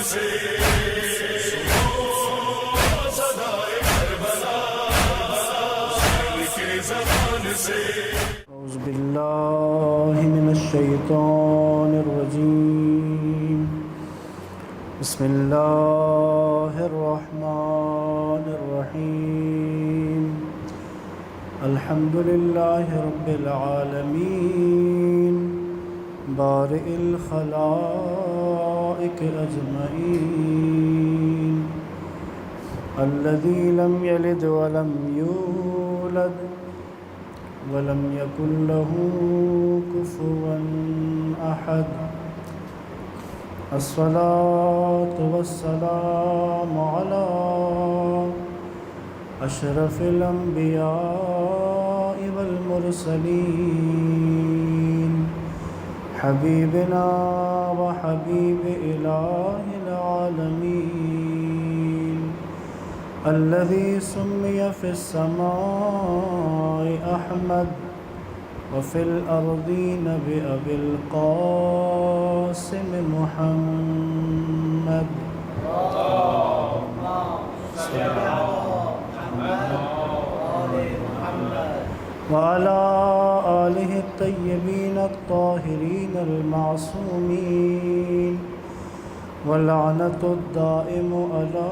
سے صدائے کربلا کے زبان سے اعوذ باللہ من الشیطان الرجیم بسم اللہ الرحمن الرحیم الحمد للہ رب العالمین بارئ الخلائق اجمعین الذی لم یلد ولم یولد ولم يكن له كفوا أحد الصلاة والسلام على أشرف الأنبياء والمرسلين حبيبنا وحبيب إله العالمين الذي سمي في السماء أحمد وفي الأرضين بأبي القاسم محمد وعلى آله الطيبين الطاهرين المعصومين واللعنة الدائم على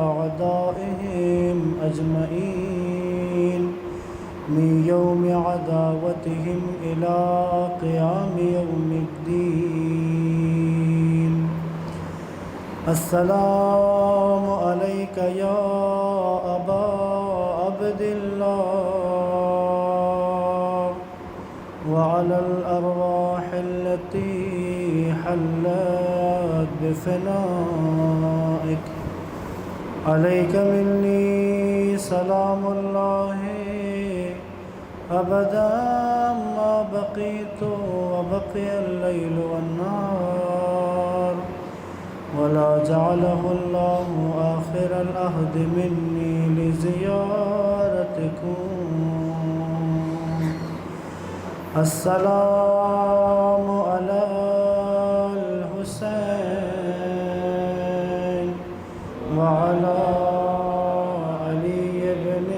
أعدائهم أجمعين من يوم عداوتهم إلى قيام يوم الدين السلام عليك يا أبا عبد الله وعلى الأرواح التي حلت بفنائك عليك مني سلام الله أبدا ما بقيت وبقي الليل والنهار ولا جعله الله آخر العهد مني لزيارتكم السلام على الحسين وعلى علي بن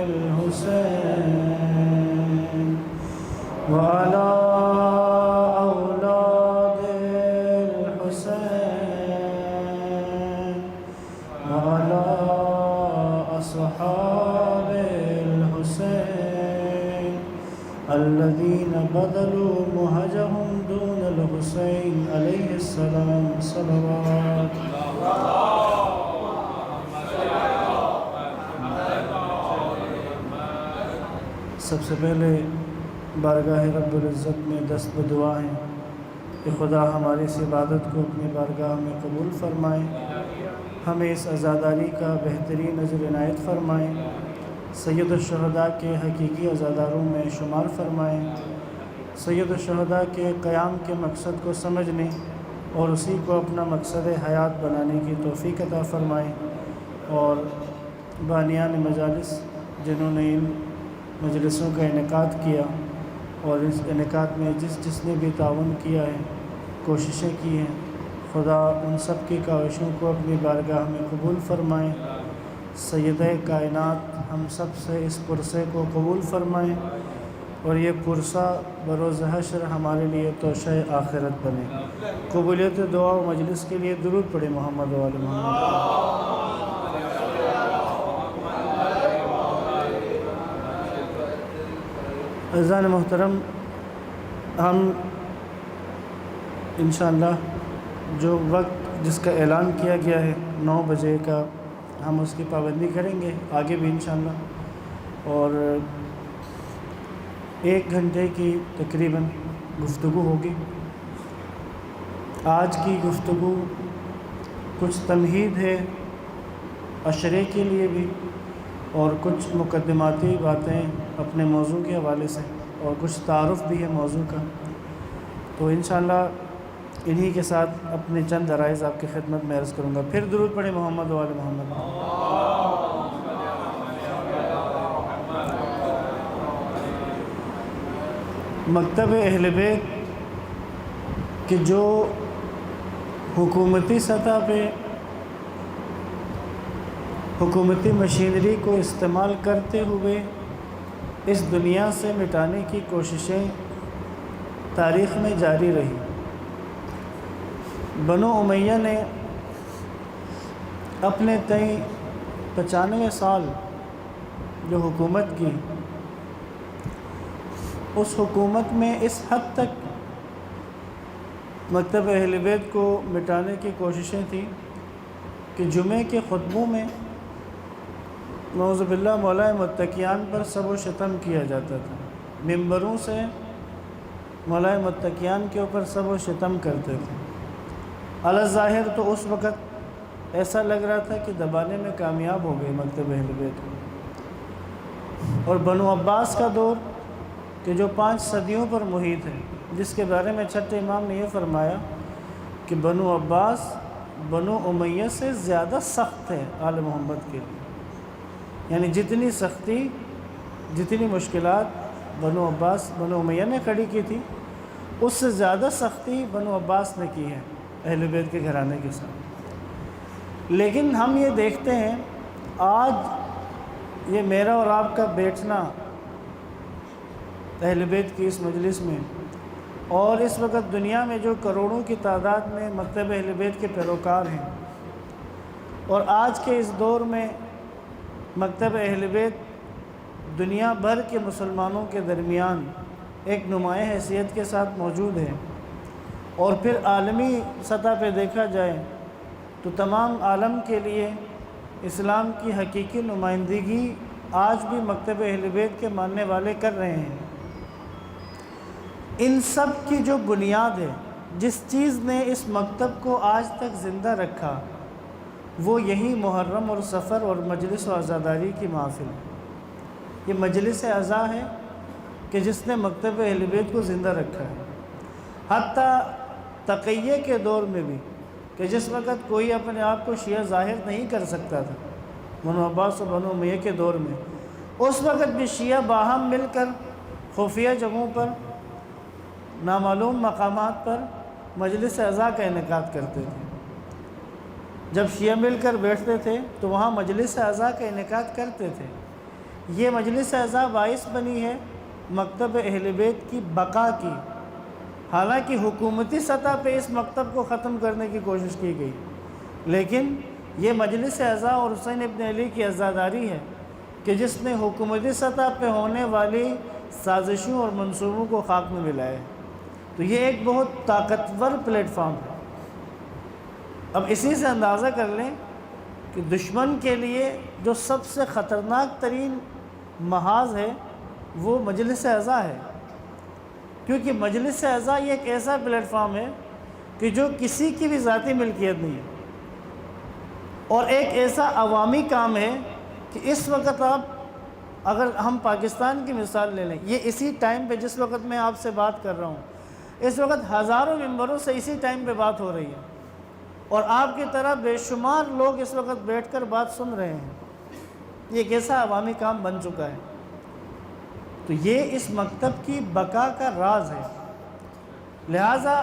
الحسين وعلى أولاد الحسين وعلى أصحاب الحسين الذين بذلوا مهجهم دون الحسين عليه السلام صلوات سب سے پہلے بارگاہ رب العزت میں دست بدعا ہیں کہ خدا ہماری اس عبادت کو اپنی بارگاہ میں قبول فرمائیں، ہمیں اس عزاداری کا بہترین اجر عنایت فرمائیں، سید الشہداء کے حقیقی عزاداروں میں شمار فرمائیں، سید الشہداء کے قیام کے مقصد کو سمجھنے اور اسی کو اپنا مقصد حیات بنانے کی توفیق عطا فرمائیں، اور بانیان مجالس جنہوں نے ان مجلسوں کا انعقاد کیا اور اس انعقاد میں جس نے بھی تعاون کیا ہے، کوششیں کی ہیں، خدا ان سب کی کاوشوں کو اپنی بارگاہ میں قبول فرمائیں، سیدہ کائنات ہم سب سے اس پرسے کو قبول فرمائیں، اور یہ پرسہ بروز حشر ہمارے لیے توشہ آخرت بنے۔ قبولیت دعا و مجلس کے لیے درود پڑھیں محمد و آل محمد۔ عزیزان محترم، ہم انشاءاللہ جو وقت جس کا اعلان کیا گیا ہے 9 بجے کا، ہم اس کی پابندی کریں گے آگے بھی انشاءاللہ، اور 1 گھنٹے کی تقریباً گفتگو ہوگی۔ آج کی گفتگو کچھ تمہید ہے عشرے کے لیے بھی، اور کچھ مقدماتی باتیں اپنے موضوع کے حوالے سے، اور کچھ تعارف بھی ہے موضوع کا۔ تو انشاءاللہ انہی کے ساتھ اپنے چند عرائض آپ کی خدمت میں عرض کروں گا۔ پھر درود پڑھیں محمد و آل محمد۔ مکتب اہل بیت کہ جو حکومتی سطح پہ حکومتی مشینری کو استعمال کرتے ہوئے اس دنیا سے مٹانے کی کوششیں تاریخ میں جاری رہی۔ بنو امیہ نے اپنے 95 سال جو حکومت کی، اس حکومت میں اس حد تک مکتب اہل بیت کو مٹانے کی کوششیں تھیں کہ جمعے کے خطبوں میں نعوذ باللہ مولائے متقیان پر سب و شتم کیا جاتا تھا۔ ممبروں سے مولائے متقیان کے اوپر سب و شتم کرتے تھے۔ علی ظاہر تو اس وقت ایسا لگ رہا تھا کہ دبانے میں کامیاب ہو گئے مکتب اہل بیت کو۔ اور بنو عباس کا دور کہ جو 5 صدیوں پر محیط ہے، جس کے بارے میں چھٹے امام نے یہ فرمایا کہ بنو عباس بنو امیہ سے زیادہ سخت ہے آل محمد کے لیے، یعنی جتنی سختی، جتنی مشکلات بنو عباس بنو امیہ نے کھڑی کی تھی، اس سے زیادہ سختی بنو عباس نے کی ہے اہل بیت کے گھرانے کے ساتھ۔ لیکن ہم یہ دیکھتے ہیں آج یہ میرا اور آپ کا بیٹھنا اہل بیت کی اس مجلس میں، اور اس وقت دنیا میں جو کروڑوں کی تعداد میں مکتب اہل بیت کے پیروکار ہیں، اور آج کے اس دور میں مکتب اہل بیت دنیا بھر کے مسلمانوں کے درمیان ایک نمایاں حیثیت کے ساتھ موجود ہے، اور پھر عالمی سطح پہ دیکھا جائے تو تمام عالم کے لیے اسلام کی حقیقی نمائندگی آج بھی مکتب اہل بیت کے ماننے والے کر رہے ہیں۔ ان سب کی جو بنیاد ہے، جس چیز نے اس مکتب کو آج تک زندہ رکھا، وہ یہی محرم اور سفر اور مجلس و عزاداری کی محافل ہے۔ یہ مجلس عزا ہے کہ جس نے مکتب اہل بیت کو زندہ رکھا ہے۔ حتیٰ تقیہ کے دور میں بھی کہ جس وقت کوئی اپنے آپ کو شیعہ ظاہر نہیں کر سکتا تھا، بنو عباس و بنو امیہ کے دور میں، اس وقت بھی شیعہ باہم مل کر خفیہ جگہوں پر، نامعلوم مقامات پر مجلس عزا کا انعقاد کرتے تھے۔ جب شیعہ مل کر بیٹھتے تھے تو وہاں مجلس عزا کا انعقاد کرتے تھے۔ یہ مجلس عزا باعث بنی ہے مکتب اہل بیت کی بقا کی، حالانکہ حکومتی سطح پہ اس مکتب کو ختم کرنے کی کوشش کی گئی، لیکن یہ مجلس عزا اور حسین ابن علی کی عزاداری ہے کہ جس نے حکومتی سطح پہ ہونے والی سازشوں اور منصوبوں کو خاک میں ملایا ہے۔ تو یہ ایک بہت طاقتور پلیٹ فارم ہے۔ اب اسی سے اندازہ کر لیں کہ دشمن کے لیے جو سب سے خطرناک ترین محاذ ہے وہ مجلس عزا ہے، کیونکہ مجلس عزا یہ ایک ایسا پلیٹ فارم ہے کہ جو کسی کی بھی ذاتی ملکیت نہیں ہے، اور ایک ایسا عوامی کام ہے کہ اس وقت آپ اگر ہم پاکستان کی مثال لے لیں، یہ اسی ٹائم پہ جس وقت میں آپ سے بات کر رہا ہوں، اس وقت ہزاروں ممبروں سے اسی ٹائم پہ بات ہو رہی ہے، اور آپ کی طرح بے شمار لوگ اس وقت بیٹھ کر بات سن رہے ہیں۔ یہ ایک ایسا عوامی کام بن چکا ہے۔ تو یہ اس مکتب کی بقا کا راز ہے۔ لہٰذا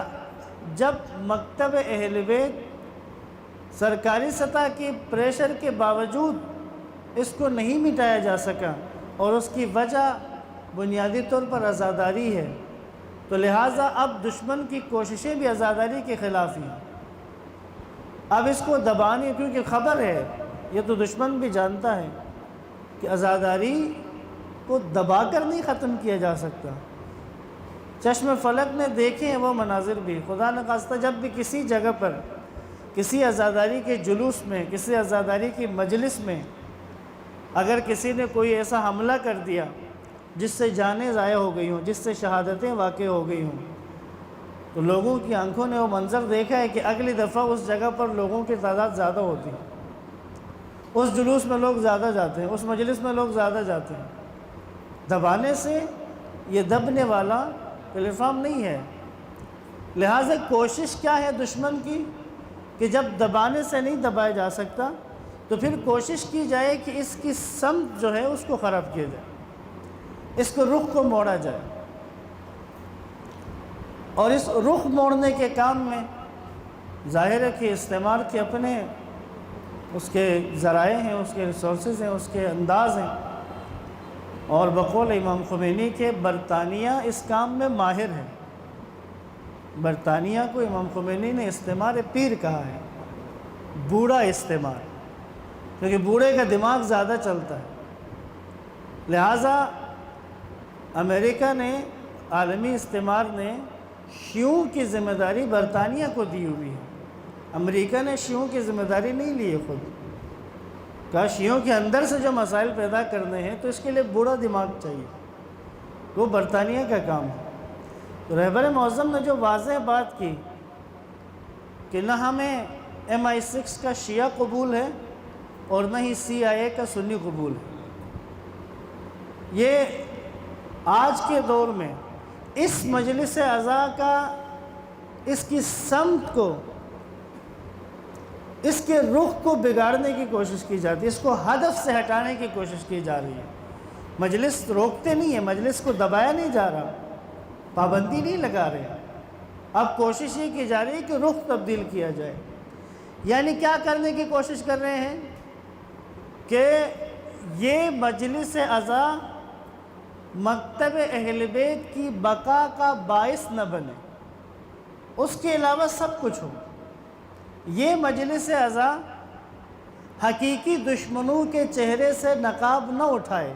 جب مکتب اہل بیت سرکاری سطح کی پریشر کے باوجود اس کو نہیں مٹایا جا سکا، اور اس کی وجہ بنیادی طور پر عزاداری ہے، تو لہٰذا اب دشمن کی کوششیں بھی عزاداری کے خلاف ہیں۔ اب اس کو دبانے، کیونکہ خبر ہے، یہ تو دشمن بھی جانتا ہے کہ عزاداری کو دبا کر نہیں ختم کیا جا سکتا۔ چشم فلک نے دیکھے ہیں وہ مناظر بھی، خدا نخواستہ جب بھی کسی جگہ پر کسی عزاداری کے جلوس میں، کسی عزاداری کی مجلس میں اگر کسی نے کوئی ایسا حملہ کر دیا جس سے جانیں ضائع ہو گئی ہوں، جس سے شہادتیں واقع ہو گئی ہوں، تو لوگوں کی آنکھوں نے وہ منظر دیکھا ہے کہ اگلی دفعہ اس جگہ پر لوگوں کی تعداد زیادہ ہوتی ہے، اس جلوس میں لوگ زیادہ جاتے ہیں، اس مجلس میں لوگ زیادہ جاتے ہیں۔ دبانے سے یہ دبنے والا پلیٹ فارم نہیں ہے۔ لہٰذا کوشش کیا ہے دشمن کی کہ جب دبانے سے نہیں دبایا جا سکتا تو پھر کوشش کی جائے کہ اس کی سمت جو ہے اس کو خراب کیا جائے، اس کو رخ کو موڑا جائے، اور اس رخ موڑنے کے کام میں ظاہر ہے کہ استعمار کے اپنے اس کے ذرائع ہیں، اس کے ریسورسز ہیں، اس کے انداز ہیں، اور بقول امام خمینی کے برطانیہ اس کام میں ماہر ہے۔ برطانیہ کو امام خمینی نے استعمار پیر کہا ہے، بوڑھا استعمار، کیونکہ بوڑھے کا دماغ زیادہ چلتا ہے۔ لہٰذا امریکہ نے، عالمی استعمار نے شیعوں کی ذمہ داری برطانیہ کو دی ہوئی ہے۔ امریکہ نے شیعوں کی ذمہ داری نہیں لی ہے خود، کہا شیعوں کے اندر سے جو مسائل پیدا کرنے ہیں تو اس کے لیے بوڑھا دماغ چاہیے، وہ برطانیہ کا کام ہے۔ تو رہبر معظم نے جو واضح بات کی کہ نہ ہمیں MI6 کا شیعہ قبول ہے اور نہ ہی CIA کا سنی قبول ہے، یہ آج کے دور میں اس مجلس اعضاء کا اس کی سمت کو، اس کے رخ کو بگاڑنے کی کوشش کی جاتی ہے، اس کو ہدف سے ہٹانے کی کوشش کی جا رہی ہے۔ مجلس روکتے نہیں ہے، مجلس کو دبایا نہیں جا رہا، پابندی نہیں لگا رہے، اب کوشش یہ کی جا رہی ہے کہ رخ تبدیل کیا جائے۔ یعنی کیا کرنے کی کوشش کر رہے ہیں کہ یہ مجلس اعضاء مکتب اہل بیت کی بقا کا باعث نہ بنے، اس کے علاوہ سب کچھ ہو۔ یہ مجلس اعضاء حقیقی دشمنوں کے چہرے سے نقاب نہ اٹھائے،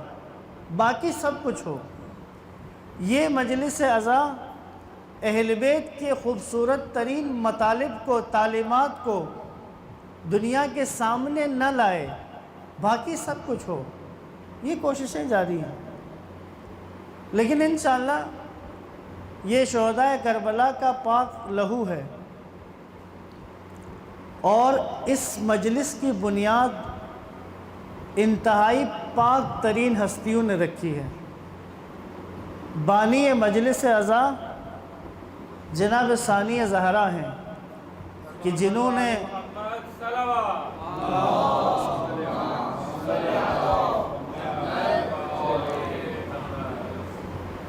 باقی سب کچھ ہو۔ یہ مجلس اعضاء اہل بیت کے خوبصورت ترین مطالب کو، تعلیمات کو دنیا کے سامنے نہ لائے، باقی سب کچھ ہو۔ یہ کوششیں جاری ہیں، لیکن انشاءاللہ یہ شہدائے کربلا کا پاک لہو ہے، اور اس مجلس کی بنیاد انتہائی پاک ترین ہستیوں نے رکھی ہے۔ بانی مجلس اعضاء جناب ثانی زہرا ہیں، کہ جنہوں نے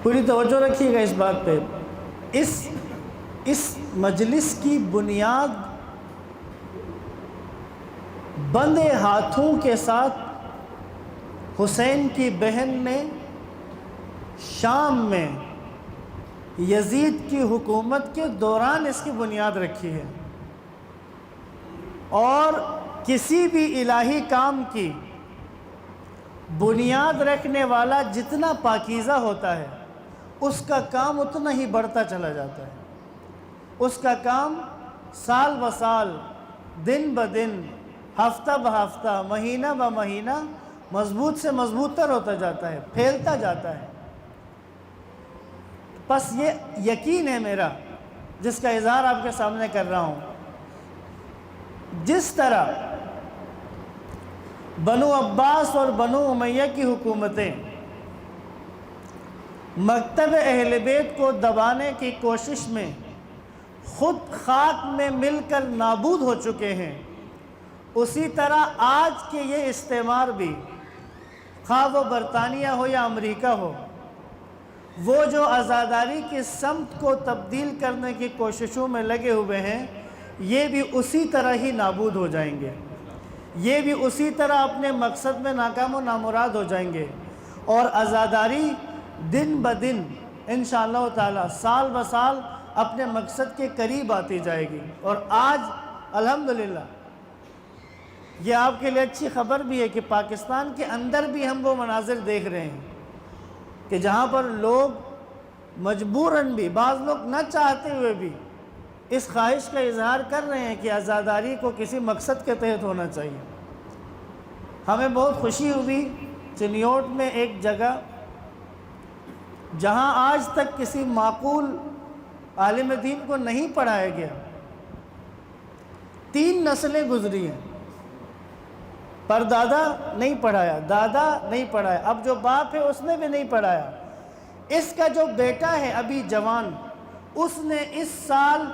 پوری توجہ رکھیے گا اس بات پہ، اس مجلس کی بنیاد بندے ہاتھوں کے ساتھ حسین کی بہن نے شام میں یزید کی حکومت کے دوران اس کی بنیاد رکھی ہے، اور کسی بھی الہی کام کی بنیاد رکھنے والا جتنا پاکیزہ ہوتا ہے اس کا کام اتنا ہی بڑھتا چلا جاتا ہے، اس کا کام سال بہ سال، دن بہ دن، ہفتہ بہ ہفتہ، مہینہ بہ مہینہ مضبوط سے مضبوط تر ہوتا جاتا ہے، پھیلتا جاتا ہے۔ بس یہ یقین ہے میرا، جس کا اظہار آپ کے سامنے کر رہا ہوں، جس طرح بنو عباس اور بنو امیہ کی حکومتیں مکتب اہل بیت کو دبانے کی کوشش میں خود خاک میں مل کر نابود ہو چکے ہیں، اسی طرح آج کے یہ استعمار بھی، خواہ وہ برطانیہ ہو یا امریکہ ہو، وہ جو عزاداری کی سمت کو تبدیل کرنے کی کوششوں میں لگے ہوئے ہیں، یہ بھی اسی طرح ہی نابود ہو جائیں گے، یہ بھی اسی طرح اپنے مقصد میں ناکام و نامراد ہو جائیں گے، اور عزاداری دن بہ دن انشاءاللہ تعالی، سال بہ سال اپنے مقصد کے قریب آتی جائے گی۔ اور آج الحمدللہ یہ آپ کے لیے اچھی خبر بھی ہے کہ پاکستان کے اندر بھی ہم وہ مناظر دیکھ رہے ہیں کہ جہاں پر لوگ مجبوراً بھی، بعض لوگ نہ چاہتے ہوئے بھی اس خواہش کا اظہار کر رہے ہیں کہ عزاداری کو کسی مقصد کے تحت ہونا چاہیے۔ ہمیں بہت خوشی ہوئی چنیوٹ میں ایک جگہ جہاں آج تک کسی معقول عالم دین کو نہیں پڑھایا گیا، 3 نسلیں گزری ہیں، پر دادا نہیں پڑھایا، دادا نہیں پڑھایا، اب جو باپ ہے اس نے بھی نہیں پڑھایا، اس کا جو بیٹا ہے ابھی جوان، اس نے اس سال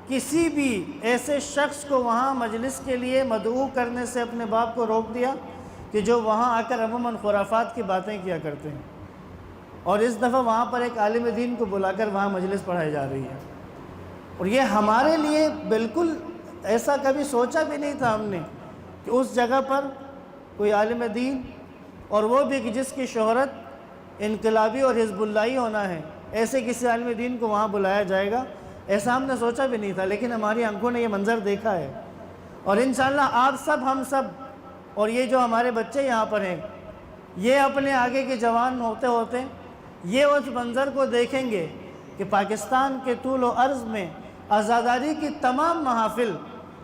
کسی بھی ایسے شخص کو وہاں مجلس کے لیے مدعو کرنے سے اپنے باپ کو روک دیا کہ جو وہاں آ کر عموماً خرافات کی باتیں کیا کرتے ہیں، اور اس دفعہ وہاں پر ایک عالم دین کو بلا کر وہاں مجلس پڑھائی جا رہی ہے۔ اور یہ ہمارے لیے بالکل ایسا کبھی سوچا بھی نہیں تھا ہم نے کہ اس جگہ پر کوئی عالم دین، اور وہ بھی کہ جس کی شہرت انقلابی اور حزب اللہی ہونا ہے، ایسے کسی عالم دین کو وہاں بلایا جائے گا، ایسا ہم نے سوچا بھی نہیں تھا، لیکن ہماری آنکھوں نے یہ منظر دیکھا ہے۔ اور انشاءاللہ آپ سب، ہم سب، اور یہ جو ہمارے بچے یہاں پر ہیں، یہ اپنے آگے کے جوان ہوتے ہوتے یہ اس منظر کو دیکھیں گے کہ پاکستان کے طول و عرض میں آزاداری کی تمام محافل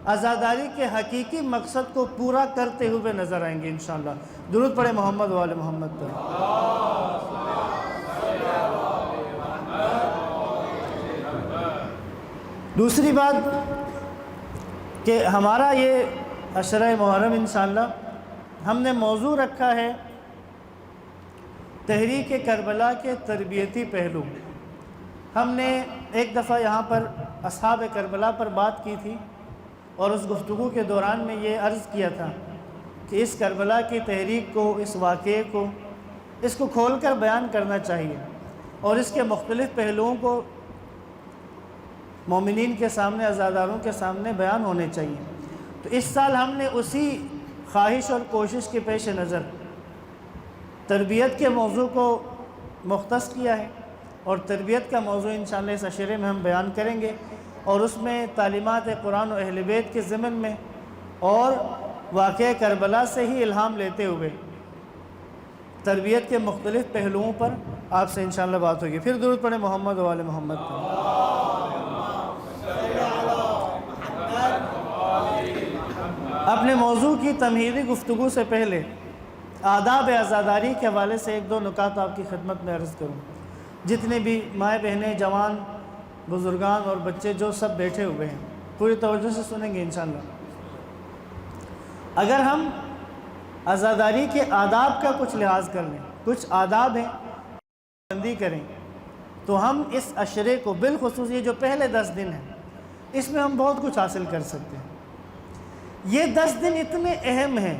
آزاداری کے حقیقی مقصد کو پورا کرتے ہوئے نظر آئیں گے انشاءاللہ۔ درود پڑھیں محمد و آل محمد پر۔ دوسری بات کہ ہمارا یہ عشرہ محرم انشاءاللہ ہم نے موضوع رکھا ہے تحریک کربلا کے تربیتی پہلو۔ ہم نے ایک دفعہ یہاں پر اصحاب کربلا پر بات کی تھی، اور اس گفتگو کے دوران میں یہ عرض کیا تھا کہ اس کربلا کی تحریک کو، اس واقعے کو، اس کو کھول کر بیان کرنا چاہیے، اور اس کے مختلف پہلوؤں کو مومنین کے سامنے، عزاداروں کے سامنے بیان ہونے چاہیے۔ تو اس سال ہم نے اسی خواہش اور کوشش کے پیش نظر تربیت کے موضوع کو مختص کیا ہے، اور تربیت کا موضوع انشاءاللہ اس عشرے میں ہم بیان کریں گے، اور اس میں تعلیمات قرآن و اہل بیت کے ضمن میں اور واقعہ کربلا سے ہی الہام لیتے ہوئے تربیت کے مختلف پہلوؤں پر آپ سے انشاءاللہ بات ہوگی۔ پھر درود پڑھیں محمد و آل محمد پر۔ اپنے موضوع کی تمہیدی گفتگو سے پہلے آداب عزاداری کے حوالے سے ایک دو نکات آپ کی خدمت میں عرض کروں۔ جتنے بھی مائیں بہنیں، جوان، بزرگان اور بچے جو سب بیٹھے ہوئے ہیں، پوری توجہ سے سنیں گے انشاءاللہ۔ اگر ہم عزاداری کے آداب کا کچھ لحاظ کر لیں، کچھ آداب ہیں بندی کریں، تو ہم اس عشرے کو، بالخصوص یہ جو پہلے 10 دن ہیں، اس میں ہم بہت کچھ حاصل کر سکتے ہیں۔ یہ 10 دن اتنے اہم ہیں،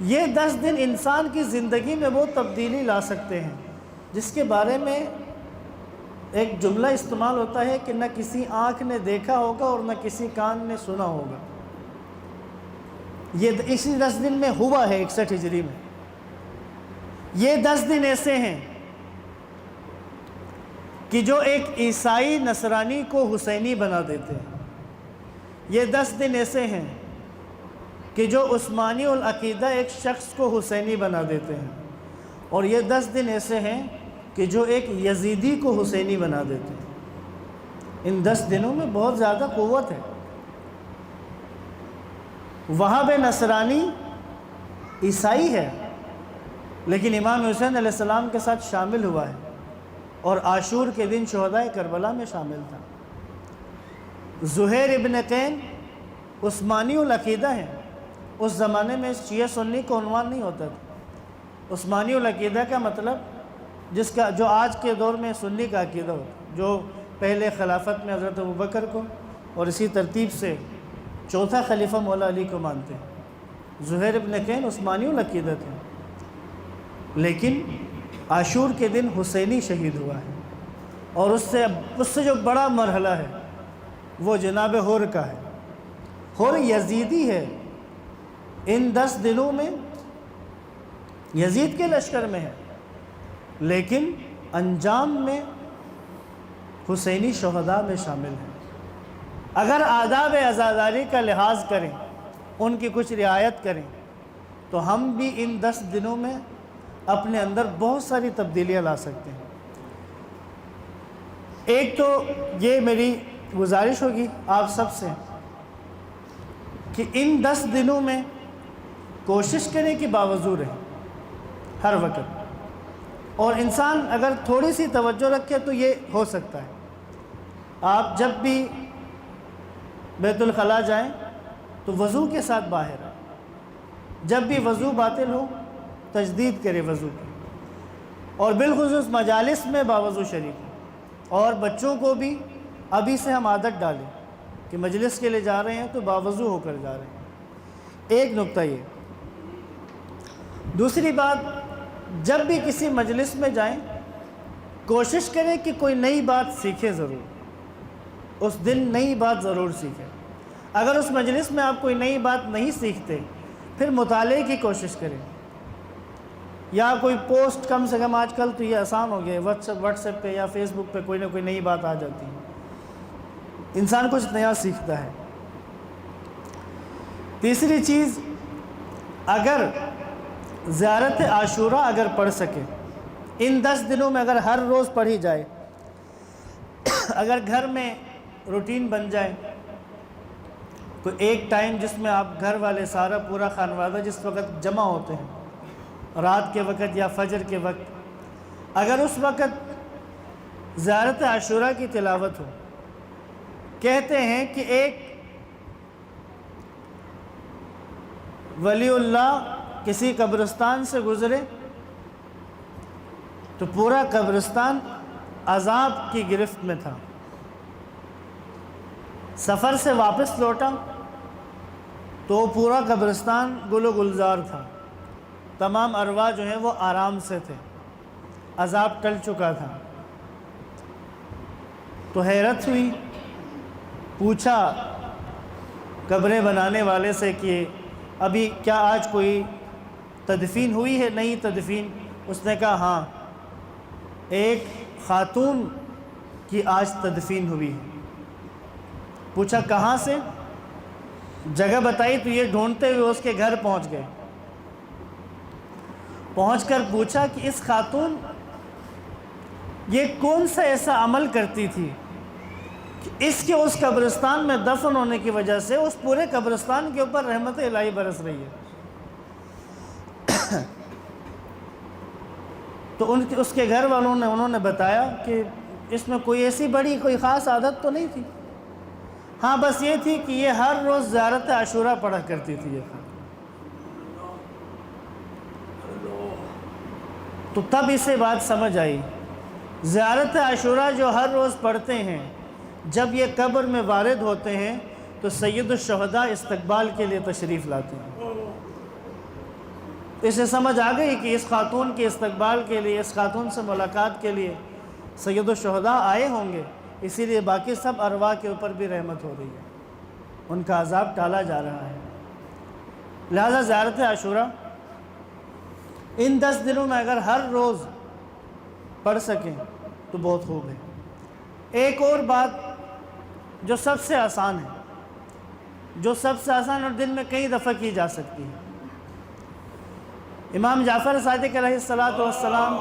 یہ 10 دن انسان کی زندگی میں وہ تبدیلی لا سکتے ہیں جس کے بارے میں ایک جملہ استعمال ہوتا ہے کہ نہ کسی آنکھ نے دیکھا ہوگا اور نہ کسی کان نے سنا ہوگا۔ یہ اسی 10 دن میں ہوا ہے 61 ہجری میں۔ یہ 10 دن ایسے ہیں کہ جو ایک عیسائی نصرانی کو حسینی بنا دیتے ہیں۔ یہ 10 دن ایسے ہیں کہ جو عثمانی العقیدہ ایک شخص کو حسینی بنا دیتے ہیں، اور یہ 10 دن ایسے ہیں کہ جو ایک یزیدی کو حسینی بنا دیتے ہیں۔ ان 10 دنوں میں بہت زیادہ قوت ہے۔ وہاب نصرانی عیسائی ہے، لیکن امام حسین علیہ السلام کے ساتھ شامل ہوا ہے، اور عاشور کے دن شہداء کربلا میں شامل تھا۔ زہیر ابن قین عثمانی العقیدہ ہیں۔ اس زمانے میں شیعہ سنی کو عنوان نہیں ہوتا تھا۔ عثمانی العقیدہ کا مطلب جو آج کے دور میں سنی کا عقیدہ ہوتا، جو پہلے خلافت میں حضرت ابوبکر کو اور اسی ترتیب سے چوتھا خلیفہ مولا علی کو مانتے ہیں۔ زہیر ابن قین عثمانی العقیدہ تھے، لیکن عاشور کے دن حسینی شہید ہوا ہے، اور اس سے جو بڑا مرحلہ ہے وہ جناب حر کا ہے۔ حر یزیدی ہے۔ ان 10 دنوں میں یزید کے لشکر میں ہے، لیکن انجام میں حسینی شہداء میں شامل ہے۔ اگر آداب عزاداری کا لحاظ کریں، ان کی کچھ رعایت کریں، تو ہم بھی ان 10 دنوں میں اپنے اندر بہت ساری تبدیلیاں لا سکتے ہیں۔ ایک تو یہ میری گزارش ہوگی آپ سب سے کہ ان 10 دنوں میں کوشش کریں کہ باوضو رہیں ہر وقت، اور انسان اگر تھوڑی سی توجہ رکھے تو یہ ہو سکتا ہے۔ آپ جب بھی بیت الخلاء جائیں تو وضو کے ساتھ باہر آئیں۔ جب بھی وضو باطل ہو تجدید کرے وضو کی، اور بالخصوص مجالس میں باوضو شریک ہوں۔ اور بچوں کو بھی ابھی سے ہم عادت ڈالیں کہ مجلس کے لیے جا رہے ہیں تو باوضو ہو کر جا رہے ہیں۔ ایک نکتہ یہ۔ دوسری بات، جب بھی کسی مجلس میں جائیں کوشش کریں کہ کوئی نئی بات سیکھیں ضرور۔ اس دن نئی بات ضرور سیکھیں۔ اگر اس مجلس میں آپ کوئی نئی بات نہیں سیکھتے پھر مطالعے کی کوشش کریں، یا کوئی پوسٹ، کم سے کم آج کل تو یہ آسان ہو گیا، واٹس ایپ پہ یا فیس بک پہ کوئی نہ کوئی نئی بات آ جاتی ہے، انسان کچھ نیا سیکھتا ہے۔ تیسری چیز، اگر زیارت عاشورہ اگر پڑھ سکے، ان 10 دنوں میں اگر ہر روز پڑھی جائے، اگر گھر میں روٹین بن جائے، کوئی ایک ٹائم جس میں آپ گھر والے سارا پورا خانوادہ جس وقت جمع ہوتے ہیں، رات کے وقت یا فجر کے وقت، اگر اس وقت زیارت عاشورہ کی تلاوت ہو، کہتے ہیں کہ ایک ولی اللہ کسی قبرستان سے گزرے تو پورا قبرستان عذاب کی گرفت میں تھا، سفر سے واپس لوٹا تو پورا قبرستان گل و گلزار تھا، تمام ارواح جو ہیں وہ آرام سے تھے، عذاب ٹل چکا تھا۔ تو حیرت ہوئی، پوچھا قبریں بنانے والے سے کہ ابھی کیا آج کوئی تدفین ہوئی ہے؟ نہیں تدفین؟ اس نے کہا ہاں، ایک خاتون کی آج تدفین ہوئی ہے۔ پوچھا کہاں سے؟ جگہ بتائی تو یہ ڈھونڈتے ہوئے اس کے گھر پہنچ گئے، پہنچ کر پوچھا کہ اس خاتون یہ کون سا ایسا عمل کرتی تھی کہ اس کے اس قبرستان میں دفن ہونے کی وجہ سے اس پورے قبرستان کے اوپر رحمت الہی برس رہی ہے؟ تو اس کے گھر والوں نے انہوں نے بتایا کہ اس میں کوئی ایسی بڑی کوئی خاص عادت تو نہیں تھی، ہاں بس یہ تھی کہ یہ ہر روز زیارت عاشورہ پڑھا کرتی تھی یہ خاتون۔ تو تب اسے بات سمجھ آئی، زیارت عاشورہ جو ہر روز پڑھتے ہیں، جب یہ قبر میں وارد ہوتے ہیں تو سید الشہداء استقبال کے لیے تشریف لاتے ہیں۔ اسے سمجھ آ گئی کہ اس خاتون کے استقبال کے لیے، اس خاتون سے ملاقات کے لیے سید الشہداء آئے ہوں گے، اسی لیے باقی سب ارواح کے اوپر بھی رحمت ہو رہی ہے، ان کا عذاب ٹالا جا رہا ہے۔ لہذا زیارت عاشورہ ان 10 دنوں میں اگر ہر روز پڑھ سکیں تو بہت خوب ہے۔ ایک اور بات جو سب سے آسان ہے، جو سب سے آسان اور دن میں کئی دفعہ کی جا سکتی ہے، امام جعفر صادق علیہ السلام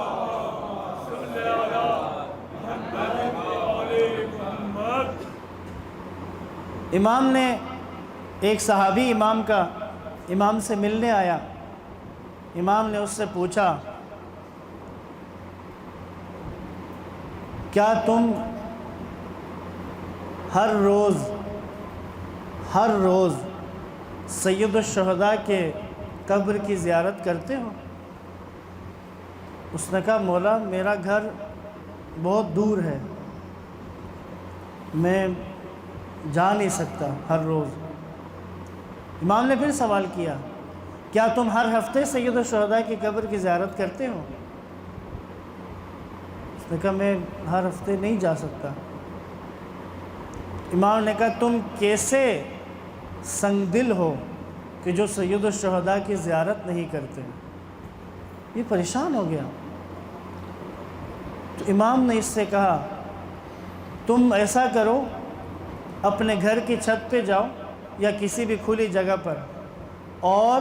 امام نے ایک صحابی امام سے ملنے آیا، امام نے اس سے پوچھا کیا تم ہر روز سید الشہداء کے قبر کی زیارت کرتے ہو؟ اس نے کہا مولا میرا گھر بہت دور ہے، میں جا نہیں سکتا ہر روز۔ امام نے پھر سوال کیا کیا تم ہر ہفتے سید الشہداء کی قبر کی زیارت کرتے ہو؟ اس نے کہا میں ہر ہفتے نہیں جا سکتا۔ امام نے کہا تم کیسے سنگ دل ہو کہ جو سید الشہداء کی زیارت نہیں کرتے؟ یہ پریشان ہو گیا۔ تو امام نے اس سے کہا تم ایسا کرو، اپنے گھر کی چھت پہ جاؤ یا کسی بھی کھلی جگہ پر، اور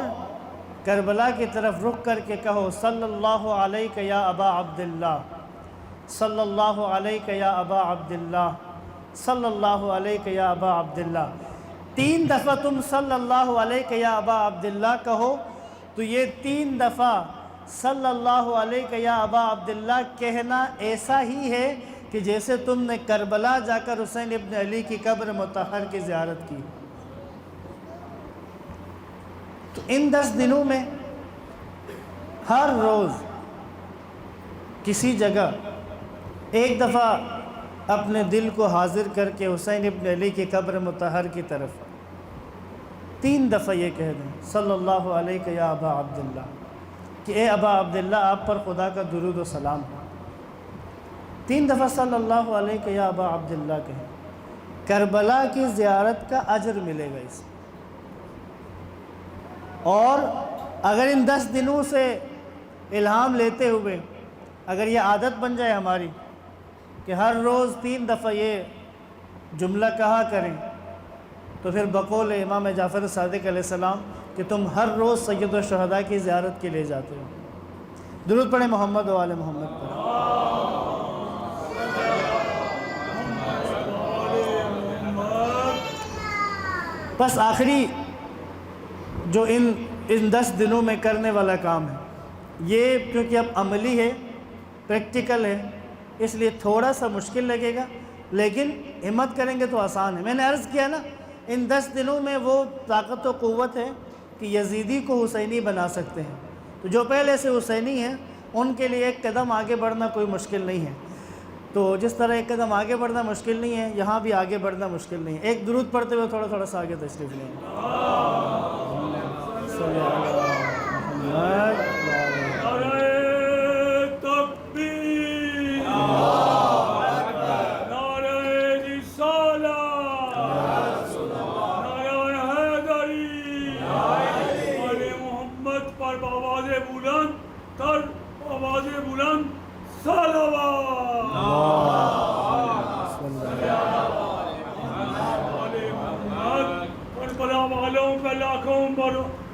کربلا کی طرف رخ کر کے کہو صلی اللہ علیہ یا ابا عبداللہ، صلی اللہ علیہ یا ابا عبداللہ، صلی اللہ علیہ یا ابا عبداللہ۔ 3 دفعہ تم صلی اللہ علیہ یا ابا عبداللہ کہو تو یہ 3 دفعہ صلی اللہ علیہ یا ابا عبداللہ کہنا ایسا ہی ہے کہ جیسے تم نے کربلا جا کر حسین ابن علی کی قبر مطہر کی زیارت کی۔ تو ان 10 دنوں میں ہر روز کسی جگہ ایک دفعہ اپنے دل کو حاضر کر کے حسین ابن علی کی قبر مطہر کی طرف 3 دفعہ یہ کہہ دیں صلی اللہ علیہ یا ابا عبداللہ، کہ اے ابا عبداللہ آپ پر خدا کا درود و سلام ہو۔ 3 دفعہ صلی اللہ علیہ یا ابا عبداللہ کہیں۔ کربلا کی زیارت کا اجر ملے گا اس میں۔ اور اگر ان 10 دنوں سے الہام لیتے ہوئے اگر یہ عادت بن جائے ہماری کہ ہر روز 3 دفعہ یہ جملہ کہا کریں، تو پھر بقول امام جعفر صادق علیہ السلام کہ تم ہر روز سید الشہداء کی زیارت کے لیے جاتے ہو۔ درود پڑھیں محمد و آل محمد پر۔ بس آخری جو ان 10 دنوں میں کرنے والا کام ہے، یہ کیونکہ اب عملی ہے، پریکٹیکل ہے، اس لیے تھوڑا سا مشکل لگے گا، لیکن ہمت کریں گے تو آسان ہے۔ میں نے عرض کیا نا، ان 10 دنوں میں وہ طاقت و قوت ہے کہ یزیدی کو حسینی بنا سکتے ہیں۔ تو جو پہلے سے حسینی ہیں ان کے لیے ایک قدم آگے بڑھنا کوئی مشکل نہیں ہے۔ تو جس طرح ایک قدم آگے بڑھنا مشکل نہیں ہے، یہاں بھی آگے بڑھنا مشکل نہیں ہے۔ ایک درود پڑھتے ہوئے تھوڑا سا آگے تشریف لیں۔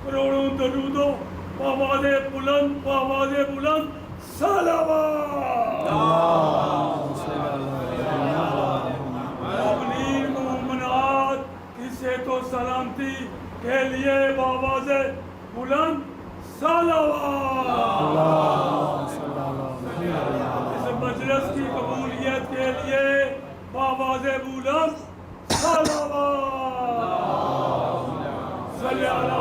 کروڑوں درودوں آواز بلند صلوات۔ مومنین مومنات کسے تو سلامتی کے لیے آواز بلند صلوات۔ اس مجلس کی قبولیت کے لیے آواز بلند صلوات۔ صلی علی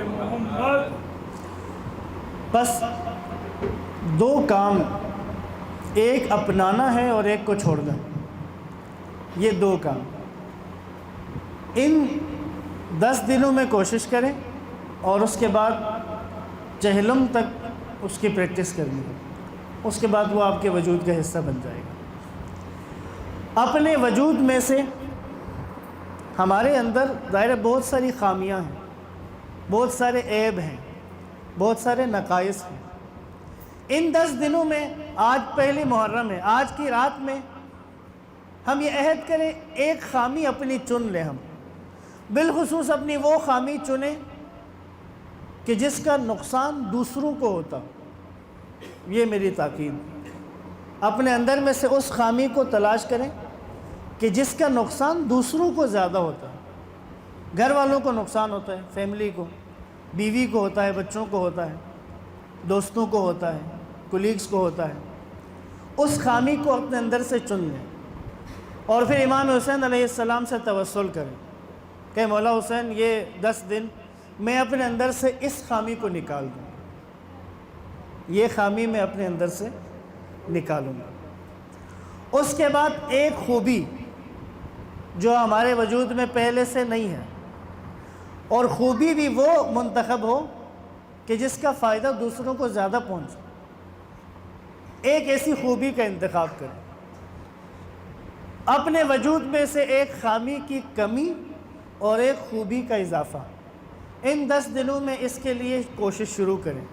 محمد۔ بس 2 کام، ایک اپنانا ہے اور ایک کو چھوڑنا، یہ 2 کام ان 10 دنوں میں کوشش کریں، اور اس کے بعد چہلم تک اس کی پریکٹس کرنی ہے، اس کے بعد وہ آپ کے وجود کا حصہ بن جائے گا۔ اپنے وجود میں سے ہمارے اندر ظاہر بہت ساری خامیاں ہیں، بہت سارے عیب ہیں، بہت سارے نقائص ہیں۔ ان 10 دنوں میں، آج پہلی محرم ہے، آج کی رات میں ہم یہ عہد کریں، ایک خامی اپنی چن لیں، ہم بالخصوص اپنی وہ خامی چنیں کہ جس کا نقصان دوسروں کو ہوتا۔ یہ میری تاکید، اپنے اندر میں سے اس خامی کو تلاش کریں کہ جس کا نقصان دوسروں کو زیادہ ہوتا ہے۔ گھر والوں کو نقصان ہوتا ہے، فیملی کو، بیوی کو ہوتا ہے، بچوں کو ہوتا ہے، دوستوں کو ہوتا ہے، کولیگز کو ہوتا ہے۔ اس خامی کو اپنے اندر سے چن لیں، اور پھر امام حسین علیہ السلام سے توسل کریں کہ مولا حسین یہ 10 دن میں اپنے اندر سے اس خامی کو نکال دوں، یہ خامی میں اپنے اندر سے نکالوں گا۔ اس کے بعد ایک خوبی جو ہمارے وجود میں پہلے سے نہیں ہے، اور خوبی بھی وہ منتخب ہو کہ جس کا فائدہ دوسروں کو زیادہ پہنچے، ایک ایسی خوبی کا انتخاب کریں۔ اپنے وجود میں سے ایک خامی کی کمی اور ایک خوبی کا اضافہ، ان 10 دنوں میں اس کے لیے کوشش شروع کریں،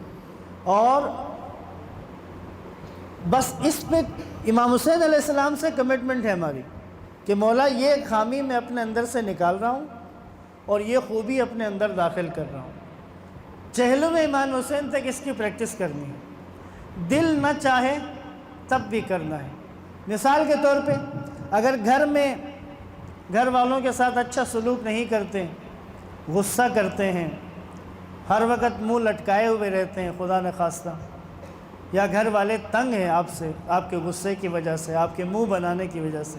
اور بس اس پہ امام حسین علیہ السلام سے کمٹمنٹ ہے ہماری کہ مولا یہ خامی میں اپنے اندر سے نکال رہا ہوں اور یہ خوبی اپنے اندر داخل کر رہا ہوں۔ چہلم امام حسین تک اس کی پریکٹس کرنی ہے، دل نہ چاہے تب بھی کرنا ہے۔ مثال کے طور پہ اگر گھر میں گھر والوں کے ساتھ اچھا سلوک نہیں کرتے، غصہ کرتے ہیں، ہر وقت منہ لٹکائے ہوئے رہتے ہیں خدا نخواستہ، یا گھر والے تنگ ہیں آپ سے، آپ کے غصے کی وجہ سے، آپ کے منہ بنانے کی وجہ سے۔